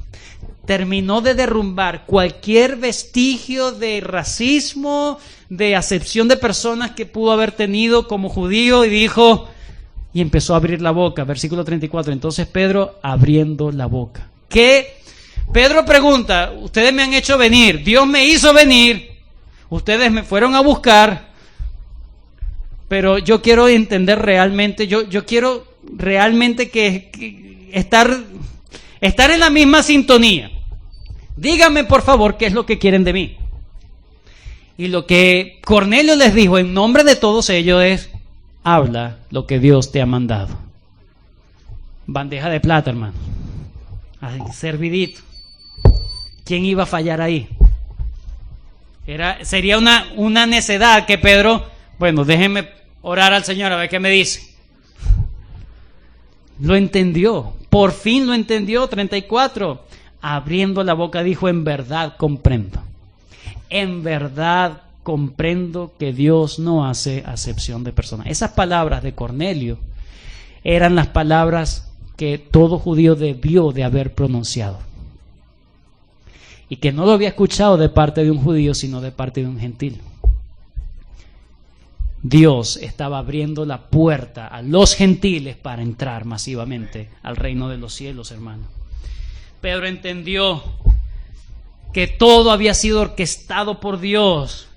Terminó de derrumbar cualquier vestigio de racismo, de acepción de personas que pudo haber tenido como judío, y empezó a abrir la boca. Versículo 34. Entonces Pedro abriendo la boca. ¿Qué? Pedro pregunta: ustedes me han hecho venir, Dios me hizo venir, ustedes me fueron a buscar, pero yo quiero entender realmente, yo quiero realmente que estar estar en la misma sintonía. Díganme, por favor, qué es lo que quieren de mí. Y lo que Cornelio les dijo en nombre de todos ellos es: habla lo que Dios te ha mandado. Bandeja de plata, hermano. Ay, servidito. ¿Quién iba a fallar ahí? Sería una necedad que Pedro, bueno, déjenme orar al Señor a ver qué me dice. Lo entendió, por fin lo entendió. 34, abriendo la boca dijo: en verdad comprendo. En verdad comprendo que Dios no hace acepción de personas. Esas palabras de Cornelio eran las palabras que todo judío debió de haber pronunciado. Y que no lo había escuchado de parte de un judío, sino de parte de un gentil. Dios estaba abriendo la puerta a los gentiles para entrar masivamente al reino de los cielos, hermano. Pedro entendió que todo había sido orquestado por Dios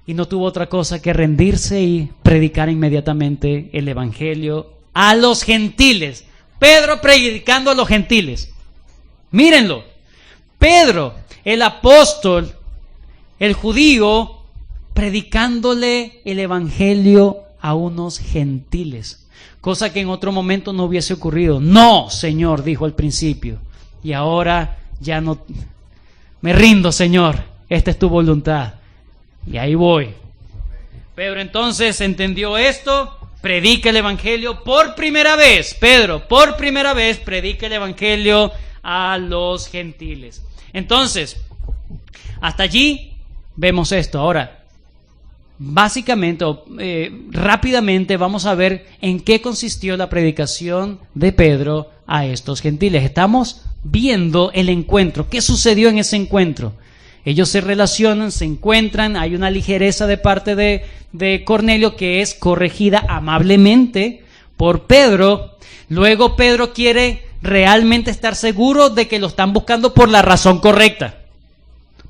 y no tuvo otra cosa que rendirse y predicar inmediatamente el evangelio a los gentiles. Pedro predicando a los gentiles. Mírenlo. Pedro, el apóstol, el judío, predicándole el evangelio a unos gentiles, cosa que en otro momento no hubiese ocurrido. No, Señor, dijo al principio, y ahora ya no. Me rindo, Señor, esta es tu voluntad, y ahí voy. Pedro entonces entendió esto, predica el evangelio por primera vez. Pedro, por primera vez, predica el evangelio a los gentiles. Entonces, hasta allí vemos esto. Ahora, básicamente, rápidamente vamos a ver en qué consistió la predicación de Pedro a estos gentiles. Estamos viendo el encuentro. ¿Qué sucedió en ese encuentro? Ellos se relacionan, se encuentran, hay una ligereza de parte de Cornelio que es corregida amablemente por Pedro. Luego Pedro quiere realmente estar seguro de que lo están buscando por la razón correcta.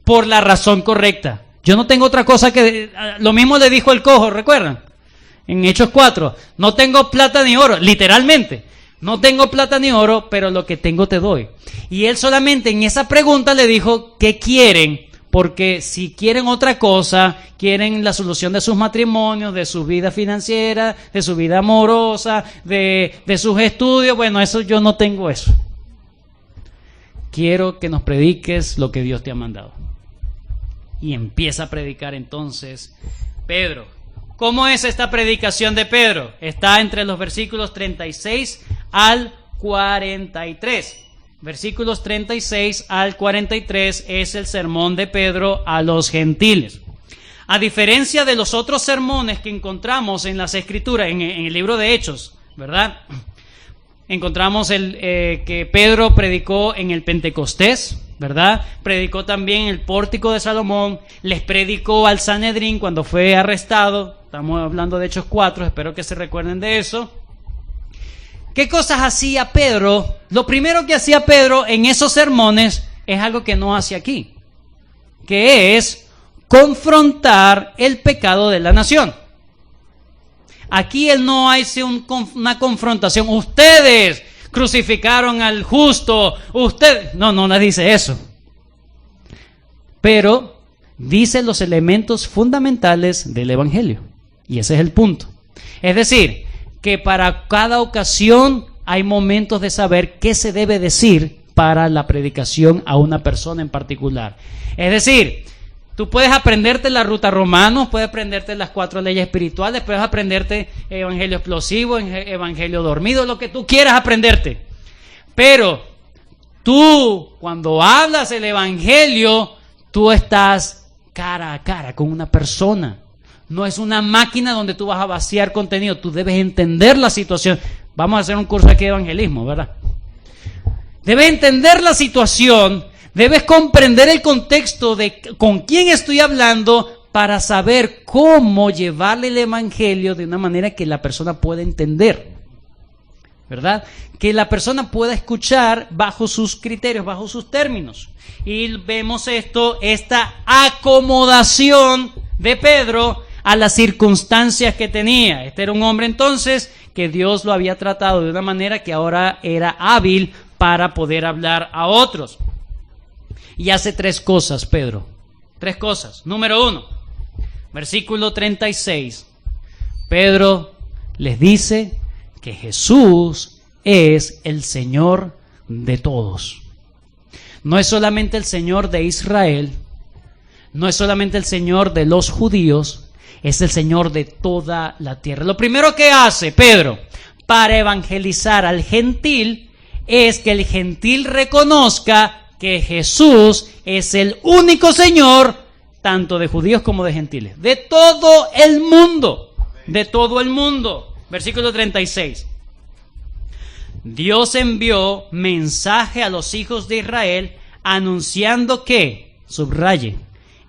Por la razón correcta. Yo no tengo otra cosa que... Lo mismo le dijo el cojo, ¿recuerdan? En Hechos 4. No tengo plata ni oro, literalmente. No tengo plata ni oro, pero lo que tengo te doy. Y él solamente en esa pregunta le dijo: ¿qué quieren? Porque si quieren otra cosa, quieren la solución de sus matrimonios, de su vida financiera, de su vida amorosa, de sus estudios, bueno, eso yo no tengo eso. Quiero que nos prediques lo que Dios te ha mandado. Y empieza a predicar entonces Pedro. ¿Cómo es esta predicación de Pedro? Está entre los versículos 36 al 43. Versículos 36 al 43 es el sermón de Pedro a los gentiles. A diferencia de los otros sermones que encontramos en las Escrituras, en el libro de Hechos, ¿verdad? Encontramos que Pedro predicó en el Pentecostés, ¿verdad? Predicó también en el Pórtico de Salomón, les predicó al Sanedrín cuando fue arrestado. Estamos hablando de Hechos 4, espero que se recuerden de eso. ¿Qué cosas hacía Pedro? Lo primero que hacía Pedro en esos sermones es algo que no hace aquí, que es confrontar el pecado de la nación. Aquí él no hace una confrontación. Ustedes crucificaron al justo. No les dice eso. Pero dice los elementos fundamentales del evangelio. Y ese es el punto. Es decir, que para cada ocasión hay momentos de saber qué se debe decir para la predicación a una persona en particular. Es decir, tú puedes aprenderte la ruta Romanos, puedes aprenderte las 4 leyes espirituales, puedes aprenderte evangelio explosivo, evangelio dormido, lo que tú quieras aprenderte. Pero tú, cuando hablas el evangelio, tú estás cara a cara con una persona. No es una máquina donde tú vas a vaciar contenido. Tú debes entender la situación. Vamos a hacer un curso aquí de evangelismo, ¿verdad? Debes entender la situación. Debes comprender el contexto de con quién estoy hablando para saber cómo llevarle el evangelio de una manera que la persona pueda entender, ¿verdad? Que la persona pueda escuchar bajo sus criterios, bajo sus términos. Y vemos esta acomodación de Pedro a las circunstancias que tenía. Este era un hombre entonces que Dios lo había tratado de una manera que ahora era hábil para poder hablar a otros. Y hace 3 cosas, Pedro. 3 cosas. Número 1, versículo 36. Pedro les dice que Jesús es el Señor de todos. No es solamente el Señor de Israel, no es solamente el Señor de los judíos, es el Señor de toda la tierra. Lo primero que hace Pedro para evangelizar al gentil es que el gentil reconozca que Jesús es el único Señor, tanto de judíos como de gentiles, de todo el mundo, de todo el mundo. Versículo 36. Dios envió mensaje a los hijos de Israel anunciando que, subraye,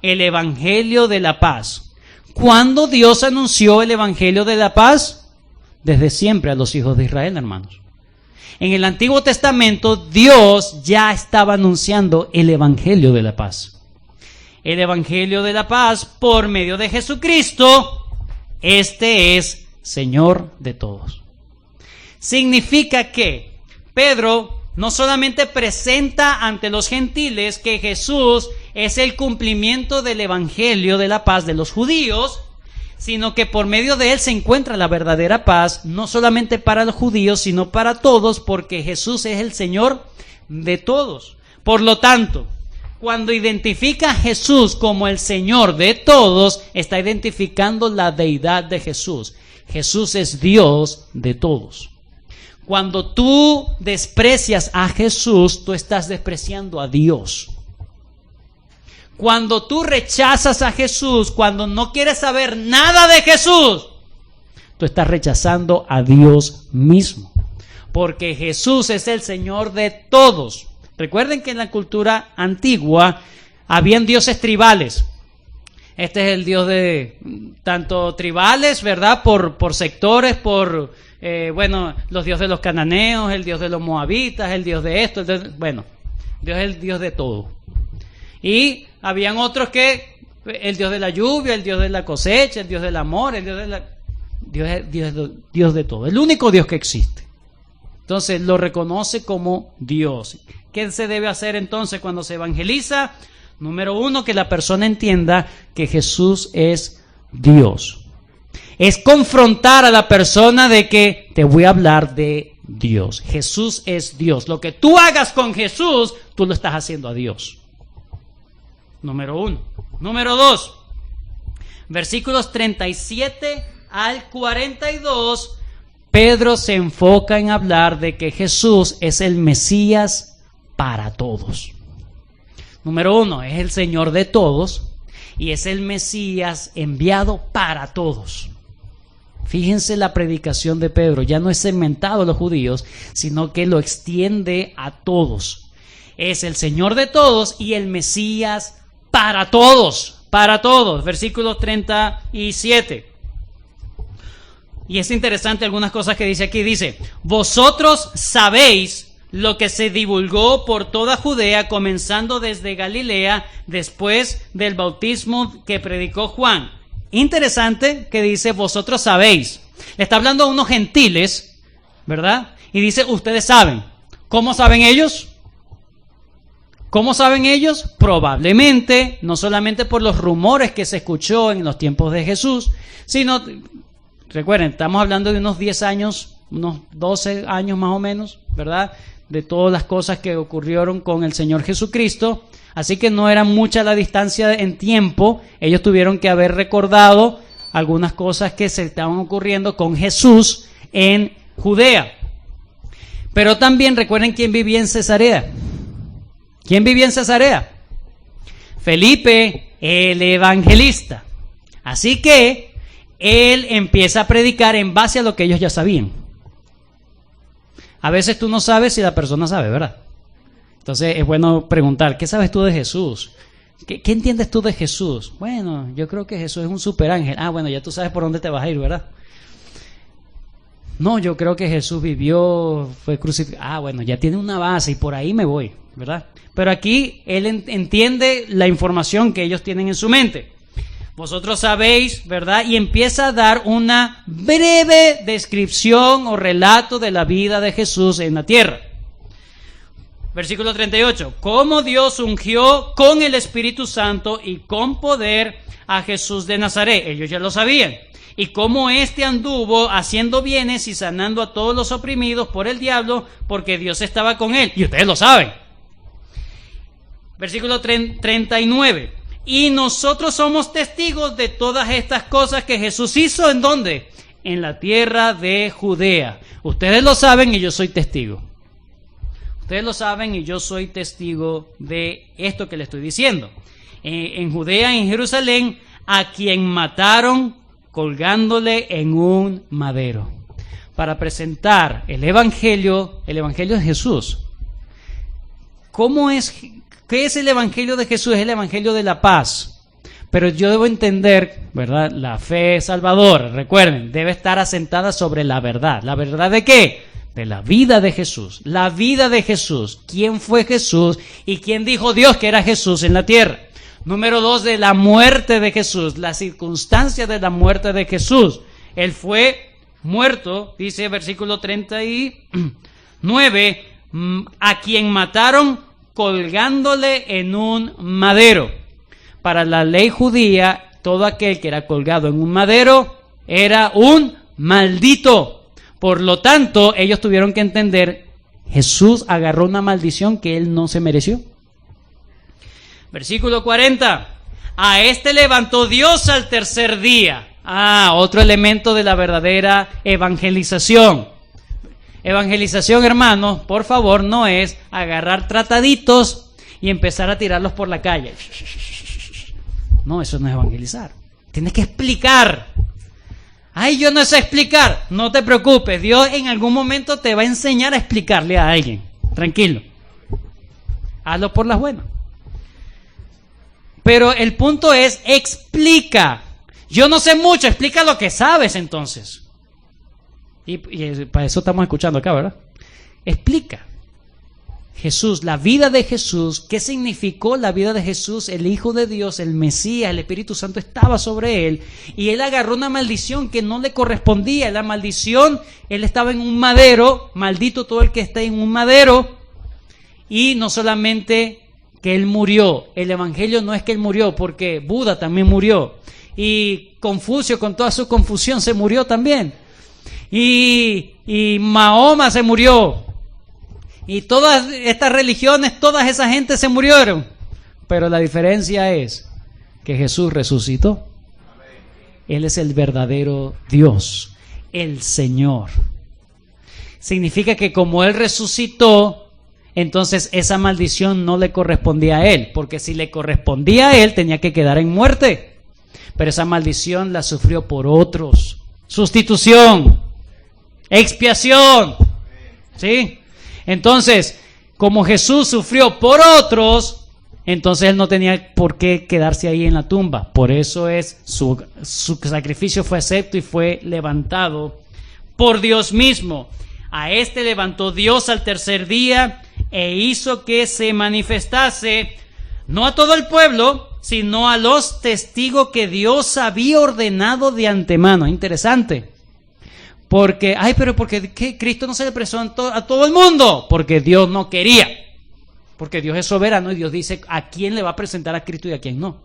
el evangelio de la paz. ¿Cuándo Dios anunció el evangelio de la paz? Desde siempre a los hijos de Israel, hermanos. En el Antiguo Testamento, Dios ya estaba anunciando el evangelio de la paz. El evangelio de la paz por medio de Jesucristo, este es Señor de todos. Significa que Pedro no solamente presenta ante los gentiles que Jesús es el cumplimiento del evangelio de la paz de los judíos, sino que por medio de él se encuentra la verdadera paz, no solamente para los judíos, sino para todos, porque Jesús es el Señor de todos. Por lo tanto, cuando identifica a Jesús como el Señor de todos, está identificando la deidad de Jesús. Jesús es Dios de todos. Cuando tú desprecias a Jesús, tú estás despreciando a Dios. Cuando tú rechazas a Jesús, cuando no quieres saber nada de Jesús, tú estás rechazando a Dios mismo. Porque Jesús es el Señor de todos. Recuerden que en la cultura antigua habían dioses tribales. Este es el Dios de tanto tribales, ¿verdad? Por sectores, los dioses de los cananeos, el Dios de los moabitas, el Dios de esto, Dios es el Dios de todo. Y habían otros que, el Dios de la lluvia, el Dios de la cosecha, el Dios del amor, el Dios de todo. El único Dios que existe. Entonces lo reconoce como Dios. ¿Qué se debe hacer entonces cuando se evangeliza? Número 1, que la persona entienda que Jesús es Dios. Es confrontar a la persona de que te voy a hablar de Dios. Jesús es Dios. Lo que tú hagas con Jesús, tú lo estás haciendo a Dios. Número 1. Número 2. Versículos 37 al 42. Pedro se enfoca en hablar de que Jesús es el Mesías para todos. Número 1, es el Señor de todos y es el Mesías enviado para todos. Fíjense la predicación de Pedro, ya no es segmentado a los judíos, sino que lo extiende a todos. Es el Señor de todos y el Mesías para todos, para todos. Versículo 37. Y es interesante algunas cosas que dice aquí. Dice, vosotros sabéis lo que se divulgó por toda Judea, comenzando desde Galilea, después del bautismo que predicó Juan. Interesante que dice, vosotros sabéis. Le está hablando a unos gentiles, ¿verdad? Y dice, ustedes saben. ¿Cómo saben ellos? ¿Cómo saben ellos? Probablemente, no solamente por los rumores que se escuchó en los tiempos de Jesús, sino, recuerden, estamos hablando de unos 10 años, unos 12 años más o menos, ¿verdad? De todas las cosas que ocurrieron con el Señor Jesucristo. Así que no era mucha la distancia en tiempo. Ellos tuvieron que haber recordado algunas cosas que se estaban ocurriendo con Jesús en Judea. Pero también recuerden quién vivía en Cesarea. ¿Quién vivía en Cesarea? Felipe, el evangelista. Así que él empieza a predicar en base a lo que ellos ya sabían. A veces tú no sabes si la persona sabe, ¿verdad? Entonces es bueno preguntar, ¿qué sabes tú de Jesús? ¿Qué entiendes tú de Jesús? Bueno, yo creo que Jesús es un superángel. Ah, bueno, ya tú sabes por dónde te vas a ir, ¿verdad? No, yo creo que Jesús vivió, fue crucificado. Ah, bueno, ya tiene una base y por ahí me voy, ¿verdad? Pero aquí él entiende la información que ellos tienen en su mente. Vosotros sabéis, ¿verdad? Y empieza a dar una breve descripción o relato de la vida de Jesús en la tierra. Versículo 38. Cómo Dios ungió con el Espíritu Santo y con poder a Jesús de Nazaret. Ellos ya lo sabían. Y cómo éste anduvo haciendo bienes y sanando a todos los oprimidos por el diablo, porque Dios estaba con él. Y ustedes lo saben. Versículo 39. Y nosotros somos testigos de todas estas cosas que Jesús hizo. ¿En dónde? En la tierra de Judea. Ustedes lo saben y yo soy testigo. Ustedes lo saben y yo soy testigo de esto que le estoy diciendo. En Judea y en Jerusalén, a quien mataron colgándole en un madero, para presentar el Evangelio de Jesús. ¿Qué es el Evangelio de Jesús? Es el Evangelio de la paz. Pero yo debo entender, ¿verdad? La fe salvadora, recuerden, debe estar asentada sobre la verdad. ¿La verdad de qué? De la vida de Jesús. La vida de Jesús. ¿Quién fue Jesús? ¿Y quién dijo Dios que era Jesús en la tierra? Número 2, de la muerte de Jesús. La circunstancia de la muerte de Jesús. Él fue muerto, dice versículo 39, a quien mataron colgándole en un madero. Para la ley judía, todo aquel que era colgado en un madero era un maldito. Por lo tanto, ellos tuvieron que entender, Jesús agarró una maldición que él no se mereció. Versículo 40. A este levantó Dios al tercer día. Otro elemento de la verdadera evangelización. Evangelización, hermanos, por favor, no es agarrar trataditos y empezar a tirarlos por la calle. No, eso no es evangelizar. Tienes que explicar. Ay, yo no sé explicar. No te preocupes, Dios en algún momento te va a enseñar a explicarle a alguien. Tranquilo. Hazlo por las buenas. Pero el punto es, explica. Yo no sé mucho, explica lo que sabes entonces. Y para eso estamos escuchando acá, ¿verdad? Explica. Jesús, la vida de Jesús, ¿qué significó la vida de Jesús? El Hijo de Dios, el Mesías, el Espíritu Santo estaba sobre él y él agarró una maldición que no le correspondía. La maldición, él estaba en un madero, maldito todo el que está en un madero. Y no solamente que él murió, el Evangelio no es que él murió, porque Buda también murió y Confucio con toda su confusión se murió también y Mahoma se murió. Y todas estas religiones, todas esa gente se murieron. Pero la diferencia es que Jesús resucitó. Él es el verdadero Dios, el Señor. Significa que como Él resucitó, entonces esa maldición no le correspondía a Él. Porque si le correspondía a Él, tenía que quedar en muerte. Pero esa maldición la sufrió por otros. Sustitución, expiación. ¿Sí? Entonces, como Jesús sufrió por otros, entonces Él no tenía por qué quedarse ahí en la tumba. Por eso su sacrificio fue acepto y fue levantado por Dios mismo. A este levantó Dios al tercer día e hizo que se manifestase, no a todo el pueblo, sino a los testigos que Dios había ordenado de antemano. Interesante. Porque, pero ¿por qué Cristo no se le presentó a todo el mundo? Porque Dios no quería. Porque Dios es soberano y Dios dice a quién le va a presentar a Cristo y a quién no.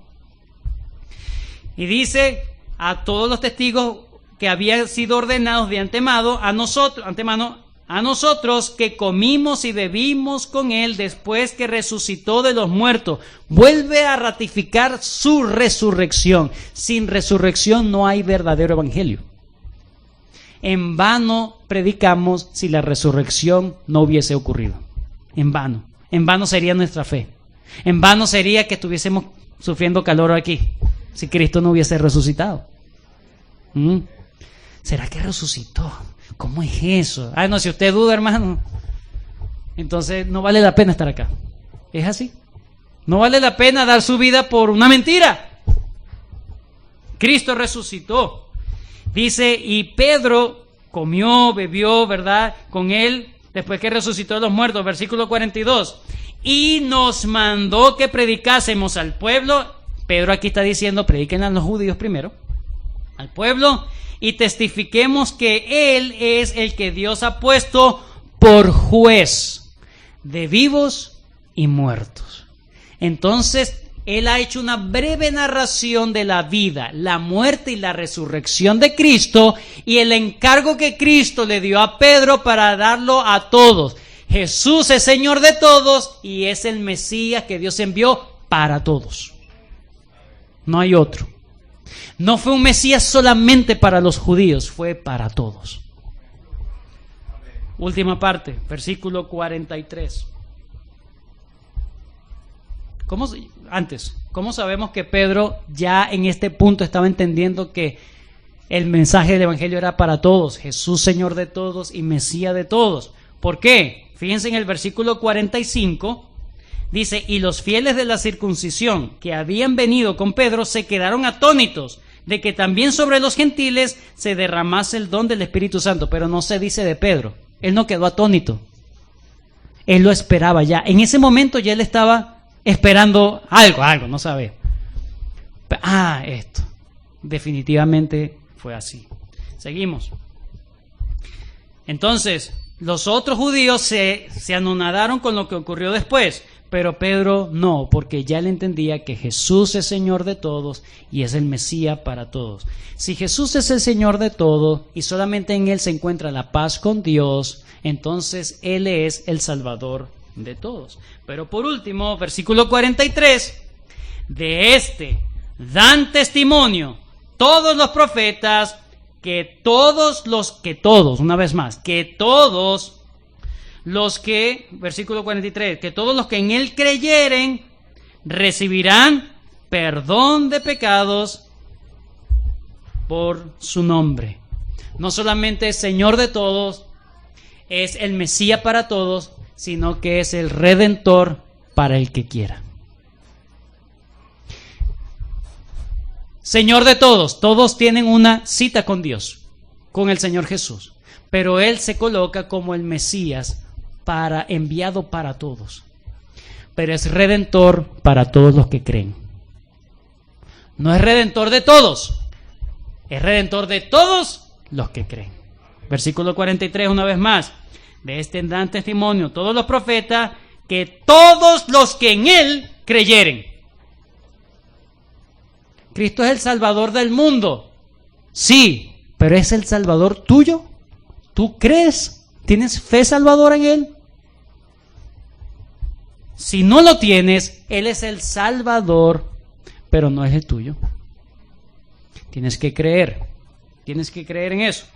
Y dice a todos los testigos que habían sido ordenados de antemano, a nosotros que comimos y bebimos con Él después que resucitó de los muertos. Vuelve a ratificar su resurrección. Sin resurrección no hay verdadero evangelio. En vano predicamos si la resurrección no hubiese ocurrido. En vano. En vano sería nuestra fe. En vano sería que estuviésemos sufriendo calor aquí si Cristo no hubiese resucitado. ¿Será que resucitó? ¿Cómo es eso? No, si usted duda, hermano, entonces no vale la pena estar acá. Es así. No vale la pena dar su vida por una mentira. Cristo resucitó. Dice, y Pedro comió, bebió, ¿verdad? Con él, después que resucitó de los muertos, versículo 42. Y nos mandó que predicásemos al pueblo. Pedro aquí está diciendo, prediquen a los judíos primero, al pueblo, y testifiquemos que Él es el que Dios ha puesto por juez de vivos y muertos. Entonces, él ha hecho una breve narración de la vida, la muerte y la resurrección de Cristo y el encargo que Cristo le dio a Pedro para darlo a todos. Jesús es Señor de todos y es el Mesías que Dios envió para todos. No hay otro. No fue un Mesías solamente para los judíos, fue para todos. Última parte, versículo 43. ¿Cómo sabemos que Pedro ya en este punto estaba entendiendo que el mensaje del Evangelio era para todos? Jesús Señor de todos y Mesías de todos. ¿Por qué? Fíjense en el versículo 45, dice, y los fieles de la circuncisión que habían venido con Pedro se quedaron atónitos de que también sobre los gentiles se derramase el don del Espíritu Santo. Pero no se dice de Pedro, él no quedó atónito, él lo esperaba ya. En ese momento ya él estaba esperando algo, no sabe. Esto. Definitivamente fue así. Seguimos. Entonces, los otros judíos se anonadaron con lo que ocurrió después, pero Pedro no, porque ya él entendía que Jesús es Señor de todos y es el Mesías para todos. Si Jesús es el Señor de todo y solamente en él se encuentra la paz con Dios, entonces él es el Salvador de todos. Pero por último, versículo 43, de este dan testimonio todos los profetas que todos los que, versículo 43, que todos los que en él creyeren recibirán perdón de pecados por su nombre. No solamente es Señor de todos, es el Mesías para todos, sino que es el Redentor para el que quiera. Señor de todos, todos tienen una cita con Dios, con el Señor Jesús, pero Él se coloca como el Mesías enviado para todos, pero es Redentor para todos los que creen. No es Redentor de todos, es Redentor de todos los que creen. Versículo 43 una vez más. De este dan testimonio todos los profetas que todos los que en él creyeren. Cristo es el Salvador del mundo. Sí, pero ¿es el Salvador tuyo? ¿Tú crees? ¿Tienes fe salvadora en él? Si no lo tienes, él es el Salvador, pero no es el tuyo. Tienes que creer en eso.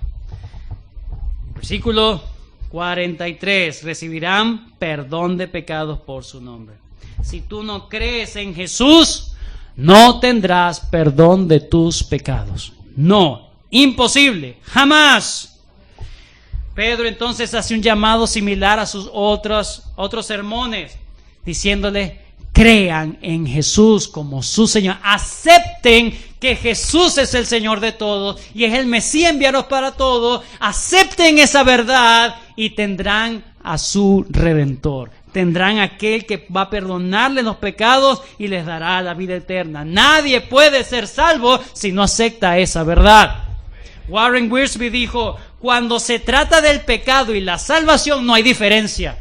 Versículo 43, recibirán perdón de pecados por su nombre. Si tú no crees en Jesús, no tendrás perdón de tus pecados. No, imposible, jamás. Pedro entonces hace un llamado similar a sus otros sermones, diciéndole, crean en Jesús como su Señor, acepten que Jesús es el Señor de todos y es el Mesías enviado para todos, acepten esa verdad y tendrán a su Redentor, tendrán aquel que va a perdonarles los pecados y les dará la vida eterna. Nadie puede ser salvo si no acepta esa verdad. Warren Wiersbe dijo, cuando se trata del pecado y la salvación no hay diferencia.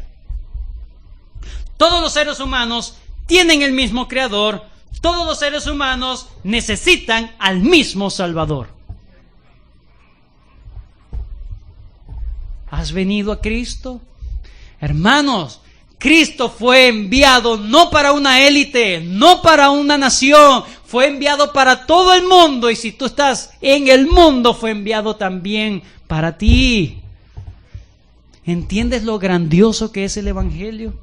Todos los seres humanos tienen el mismo Creador, todos los seres humanos necesitan al mismo Salvador. ¿Has venido a Cristo? Hermanos, Cristo fue enviado no para una élite, no para una nación, fue enviado para todo el mundo, y si tú estás en el mundo, fue enviado también para ti. ¿Entiendes lo grandioso que es el Evangelio?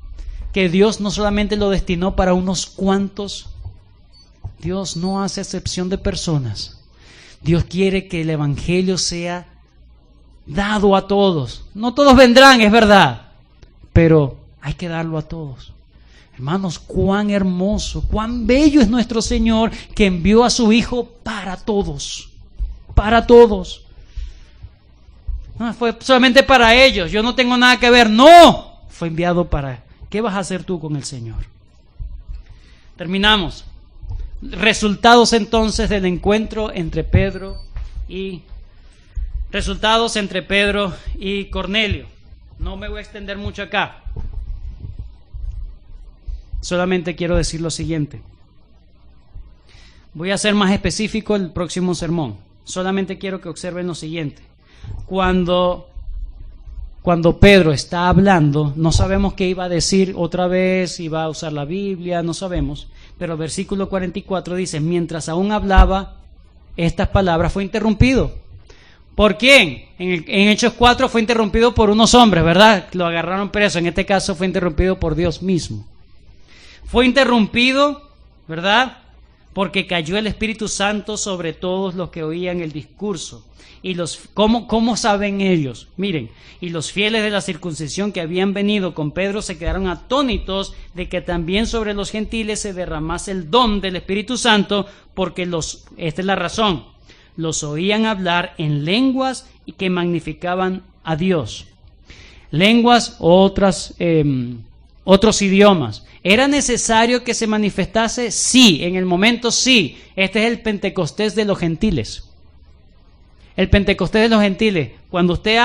Que Dios no solamente lo destinó para unos cuantos. Dios no hace excepción de personas. Dios quiere que el Evangelio sea dado a todos. No todos vendrán, es verdad, pero hay que darlo a todos. Hermanos, cuán hermoso, cuán bello es nuestro Señor, que envió a su Hijo para todos. Para todos. No fue solamente para ellos, yo no tengo nada que ver. No, fue enviado para... ¿Qué vas a hacer tú con el Señor? Terminamos. Resultados entonces del encuentro entre Pedro y Cornelio. No me voy a extender mucho acá. solamente quiero decir lo siguiente. Voy a ser más específico el próximo sermón. Solamente quiero que observen lo siguiente. Cuando Pedro está hablando, no sabemos qué iba a decir otra vez, iba a usar la Biblia, no sabemos. Pero el versículo 44 dice, mientras aún hablaba estas palabras, fue interrumpido. ¿Por quién? En Hechos 4 fue interrumpido por unos hombres, ¿verdad? Lo agarraron preso. En este caso fue interrumpido por Dios mismo. Fue interrumpido, ¿verdad? Porque cayó el Espíritu Santo sobre todos los que oían el discurso. Y ¿cómo saben ellos? Miren, y los fieles de la circuncisión que habían venido con Pedro se quedaron atónitos de que también sobre los gentiles se derramase el don del Espíritu Santo, porque esta es la razón, los oían hablar en lenguas y que magnificaban a Dios. Lenguas, otros idiomas. ¿Era necesario que se manifestase? Sí, en el momento sí. Este es el Pentecostés de los gentiles. El Pentecostés de los gentiles. Cuando usted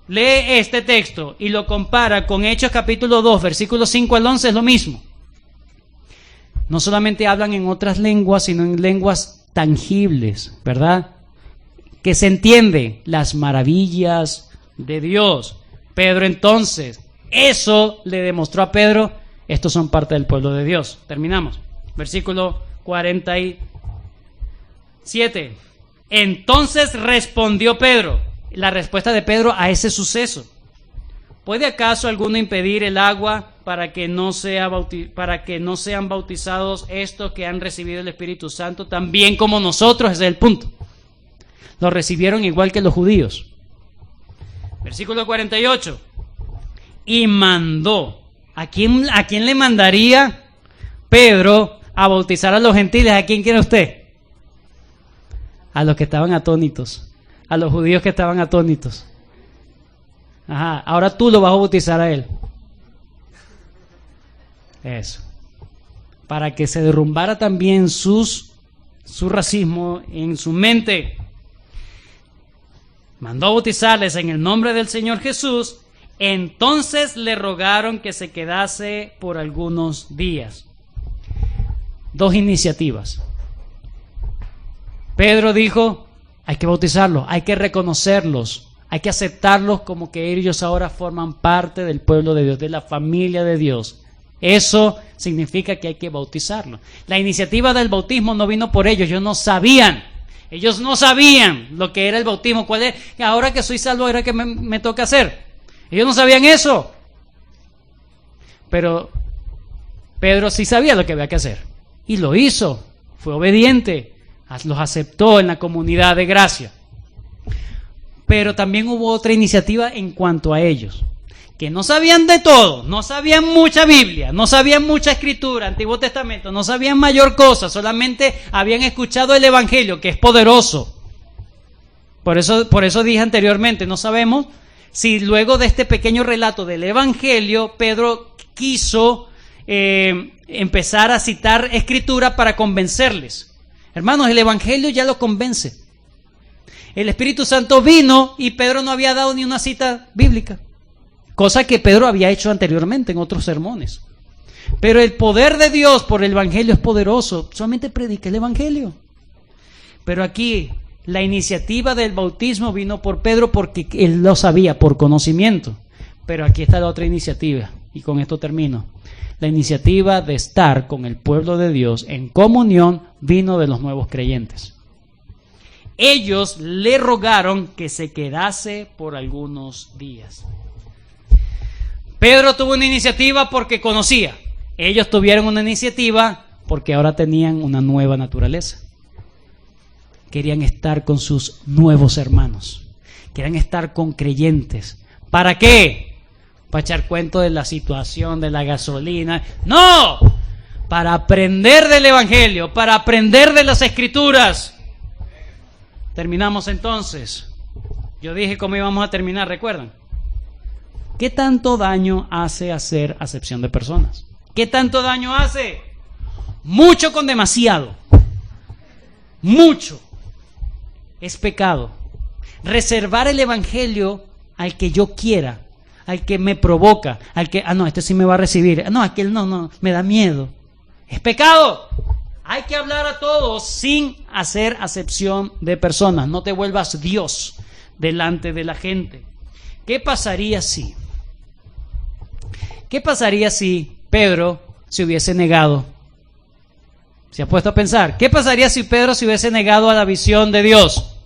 lee este texto y lo compara con Hechos capítulo 2, versículos 5 al 11, es lo mismo. No solamente hablan en otras lenguas, sino en lenguas tangibles, ¿verdad? Que se entiende las maravillas de Dios. Pedro entonces, eso le demostró a Pedro, estos son parte del pueblo de Dios. Terminamos. Versículo 47. Entonces respondió Pedro. La respuesta de Pedro a ese suceso. ¿Puede acaso alguno impedir el agua para que no sean bautizados estos que han recibido el Espíritu Santo también como nosotros? Ese es el punto. Lo recibieron igual que los judíos. Versículo 48. Y mandó. ¿A quién le mandaría Pedro a bautizar a los gentiles? ¿A quién quiere usted? A los que estaban atónitos. A los judíos que estaban atónitos. Ajá, ahora tú lo vas a bautizar a él. Eso. Para que se derrumbara también su racismo en su mente. Mandó a bautizarles en el nombre del Señor Jesús. Entonces le rogaron que se quedase por algunos días. Dos iniciativas. Pedro dijo, hay que bautizarlos, hay que reconocerlos, hay que aceptarlos como que ellos ahora forman parte del pueblo de Dios, de la familia de Dios. Eso significa que hay que bautizarlos. La iniciativa del bautismo no vino por ellos no sabían. Ellos no sabían lo que era el bautismo, cuál es. Ahora que soy salvo, ahora que me toca hacer. Ellos no sabían eso. Pero Pedro sí sabía lo que había que hacer. Y lo hizo. Fue obediente. Los aceptó en la comunidad de gracia. Pero también hubo otra iniciativa en cuanto a ellos. Que no sabían de todo. No sabían mucha Biblia. No sabían mucha escritura, Antiguo Testamento. No sabían mayor cosa. Solamente habían escuchado el Evangelio, que es poderoso. Por eso dije anteriormente, no sabemos si luego de este pequeño relato del Evangelio, Pedro quiso empezar a citar escritura para convencerles. Hermanos, el Evangelio ya lo convence. El Espíritu Santo vino y Pedro no había dado ni una cita bíblica. Cosa que Pedro había hecho anteriormente en otros sermones. Pero el poder de Dios por el Evangelio es poderoso. Solamente predica el Evangelio. Pero aquí la iniciativa del bautismo vino por Pedro porque él lo sabía, por conocimiento. Pero aquí está la otra iniciativa, y con esto termino. La iniciativa de estar con el pueblo de Dios en comunión vino de los nuevos creyentes. Ellos le rogaron que se quedase por algunos días. Pedro tuvo una iniciativa porque conocía. Ellos tuvieron una iniciativa porque ahora tenían una nueva naturaleza. Querían estar con sus nuevos hermanos. Querían estar con creyentes. ¿Para qué? Para echar cuento de la situación, de la gasolina. ¡No! Para aprender del Evangelio, para aprender de las Escrituras. Terminamos entonces. Yo dije cómo íbamos a terminar, ¿recuerdan? ¿Qué tanto daño hace hacer acepción de personas? ¿Qué tanto daño hace? Mucho con demasiado. Mucho. Es pecado. Reservar el Evangelio al que yo quiera, al que me provoca, al que, no, este sí me va a recibir, no, aquel no, me da miedo. Es pecado. Hay que hablar a todos sin hacer acepción de personas. No te vuelvas Dios delante de la gente. ¿Qué pasaría si Pedro se hubiese negado? ¿Se ha puesto a pensar? ¿Qué pasaría si Pedro se hubiese negado a la visión de Dios?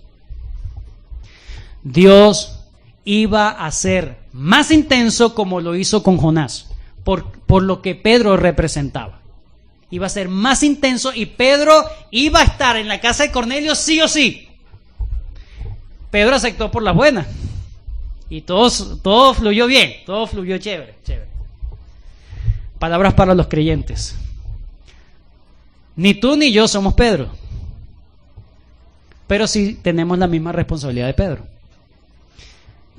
Dios iba a ser más intenso como lo hizo con Jonás, por lo que Pedro representaba. Iba a ser más intenso y Pedro iba a estar en la casa de Cornelio sí o sí. Pedro aceptó por las buenas y todo fluyó bien, todo fluyó chévere. Palabras para los creyentes. Ni tú ni yo somos Pedro, pero sí tenemos la misma responsabilidad de Pedro.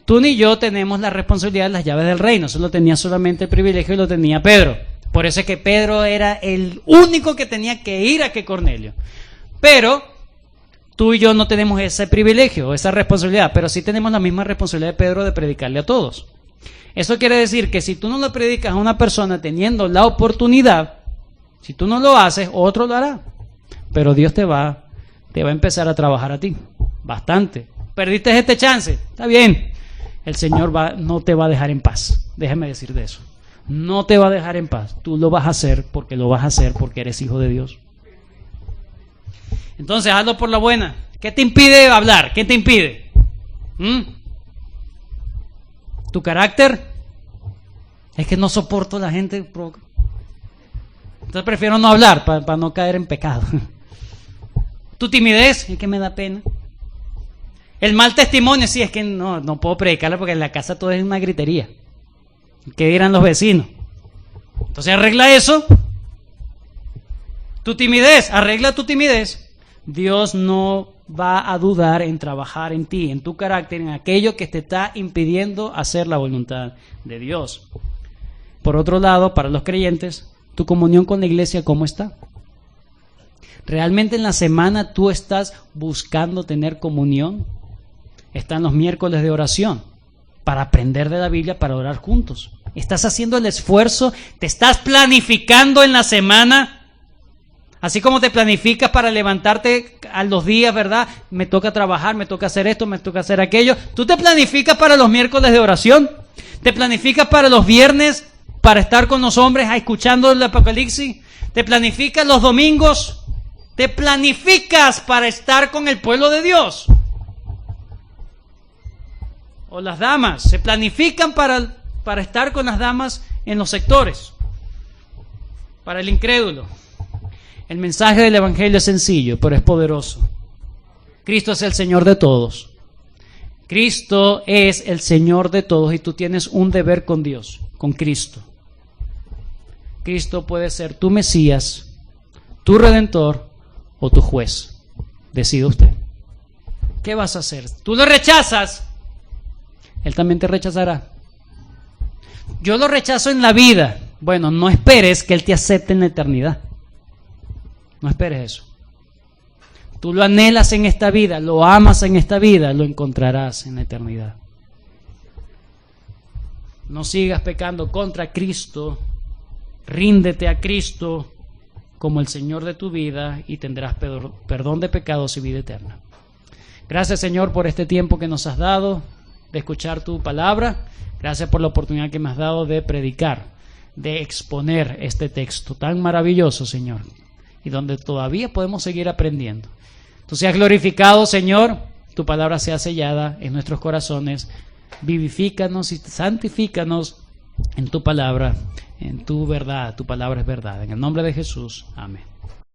Tú ni yo tenemos la responsabilidad de las llaves del reino. Eso lo tenía solamente el privilegio y lo tenía Pedro. Por eso es que Pedro era el único que tenía que ir a que Cornelio. Pero tú y yo no tenemos ese privilegio, esa responsabilidad, pero sí tenemos la misma responsabilidad de Pedro de predicarle a todos. Eso quiere decir que si tú no le predicas a una persona teniendo la oportunidad, si tú no lo haces, otro lo hará. Pero Dios te va a empezar a trabajar a ti, bastante. Perdiste este chance, está bien. El Señor no te va a dejar en paz. Déjame decirte eso. No te va a dejar en paz. Tú lo vas a hacer porque eres hijo de Dios. Entonces, hazlo por la buena. ¿Qué te impide hablar? ¿Qué te impide? ¿Tu carácter? Es que no soporto a la gente. Entonces prefiero no hablar para no caer en pecado. ¿Tu timidez? Es que me da pena. El mal testimonio, sí, es que no puedo predicarle porque en la casa todo es una gritería. ¿Qué dirán los vecinos? Entonces arregla eso. Tu timidez, arregla tu timidez. Dios no va a dudar en trabajar en ti, en tu carácter, en aquello que te está impidiendo hacer la voluntad de Dios. Por otro lado, para los creyentes, tu comunión con la iglesia, ¿cómo está? ¿Realmente en la semana tú estás buscando tener comunión? Están los miércoles de oración para aprender de la Biblia, para orar juntos. ¿Estás haciendo el esfuerzo? ¿Te estás planificando en la semana? Así como te planificas para levantarte a los días, ¿verdad? Me toca trabajar, me toca hacer esto, me toca hacer aquello. ¿Tú te planificas para los miércoles de oración? ¿Te planificas para los viernes para estar con los hombres escuchando el Apocalipsis? ¿Te planificas los domingos? ¿Te planificas para estar con el pueblo de Dios? O las damas, ¿se planifican para estar con las damas en los sectores? Para el incrédulo. El mensaje del Evangelio es sencillo, pero es poderoso. Cristo es el Señor de todos. Cristo es el Señor de todos y tú tienes un deber con Dios, con Cristo. Cristo puede ser tu Mesías, tu Redentor o tu juez. Decide usted. ¿Qué vas a hacer? ¿Tú lo rechazas? Él también te rechazará. Yo lo rechazo en la vida. Bueno, no esperes que Él te acepte en la eternidad. No esperes eso. Tú lo anhelas en esta vida, lo amas en esta vida, lo encontrarás en la eternidad. No sigas pecando contra Cristo. Ríndete a Cristo como el Señor de tu vida y tendrás perdón de pecados y vida eterna. Gracias, Señor, por este tiempo que nos has dado de escuchar tu palabra. Gracias por la oportunidad que me has dado de predicar, de exponer este texto tan maravilloso, Señor, y donde todavía podemos seguir aprendiendo. Tú seas glorificado, Señor, tu palabra sea sellada en nuestros corazones. Vivifícanos y santifícanos en tu palabra, en tu verdad. Tu palabra es verdad. En el nombre de Jesús. Amén.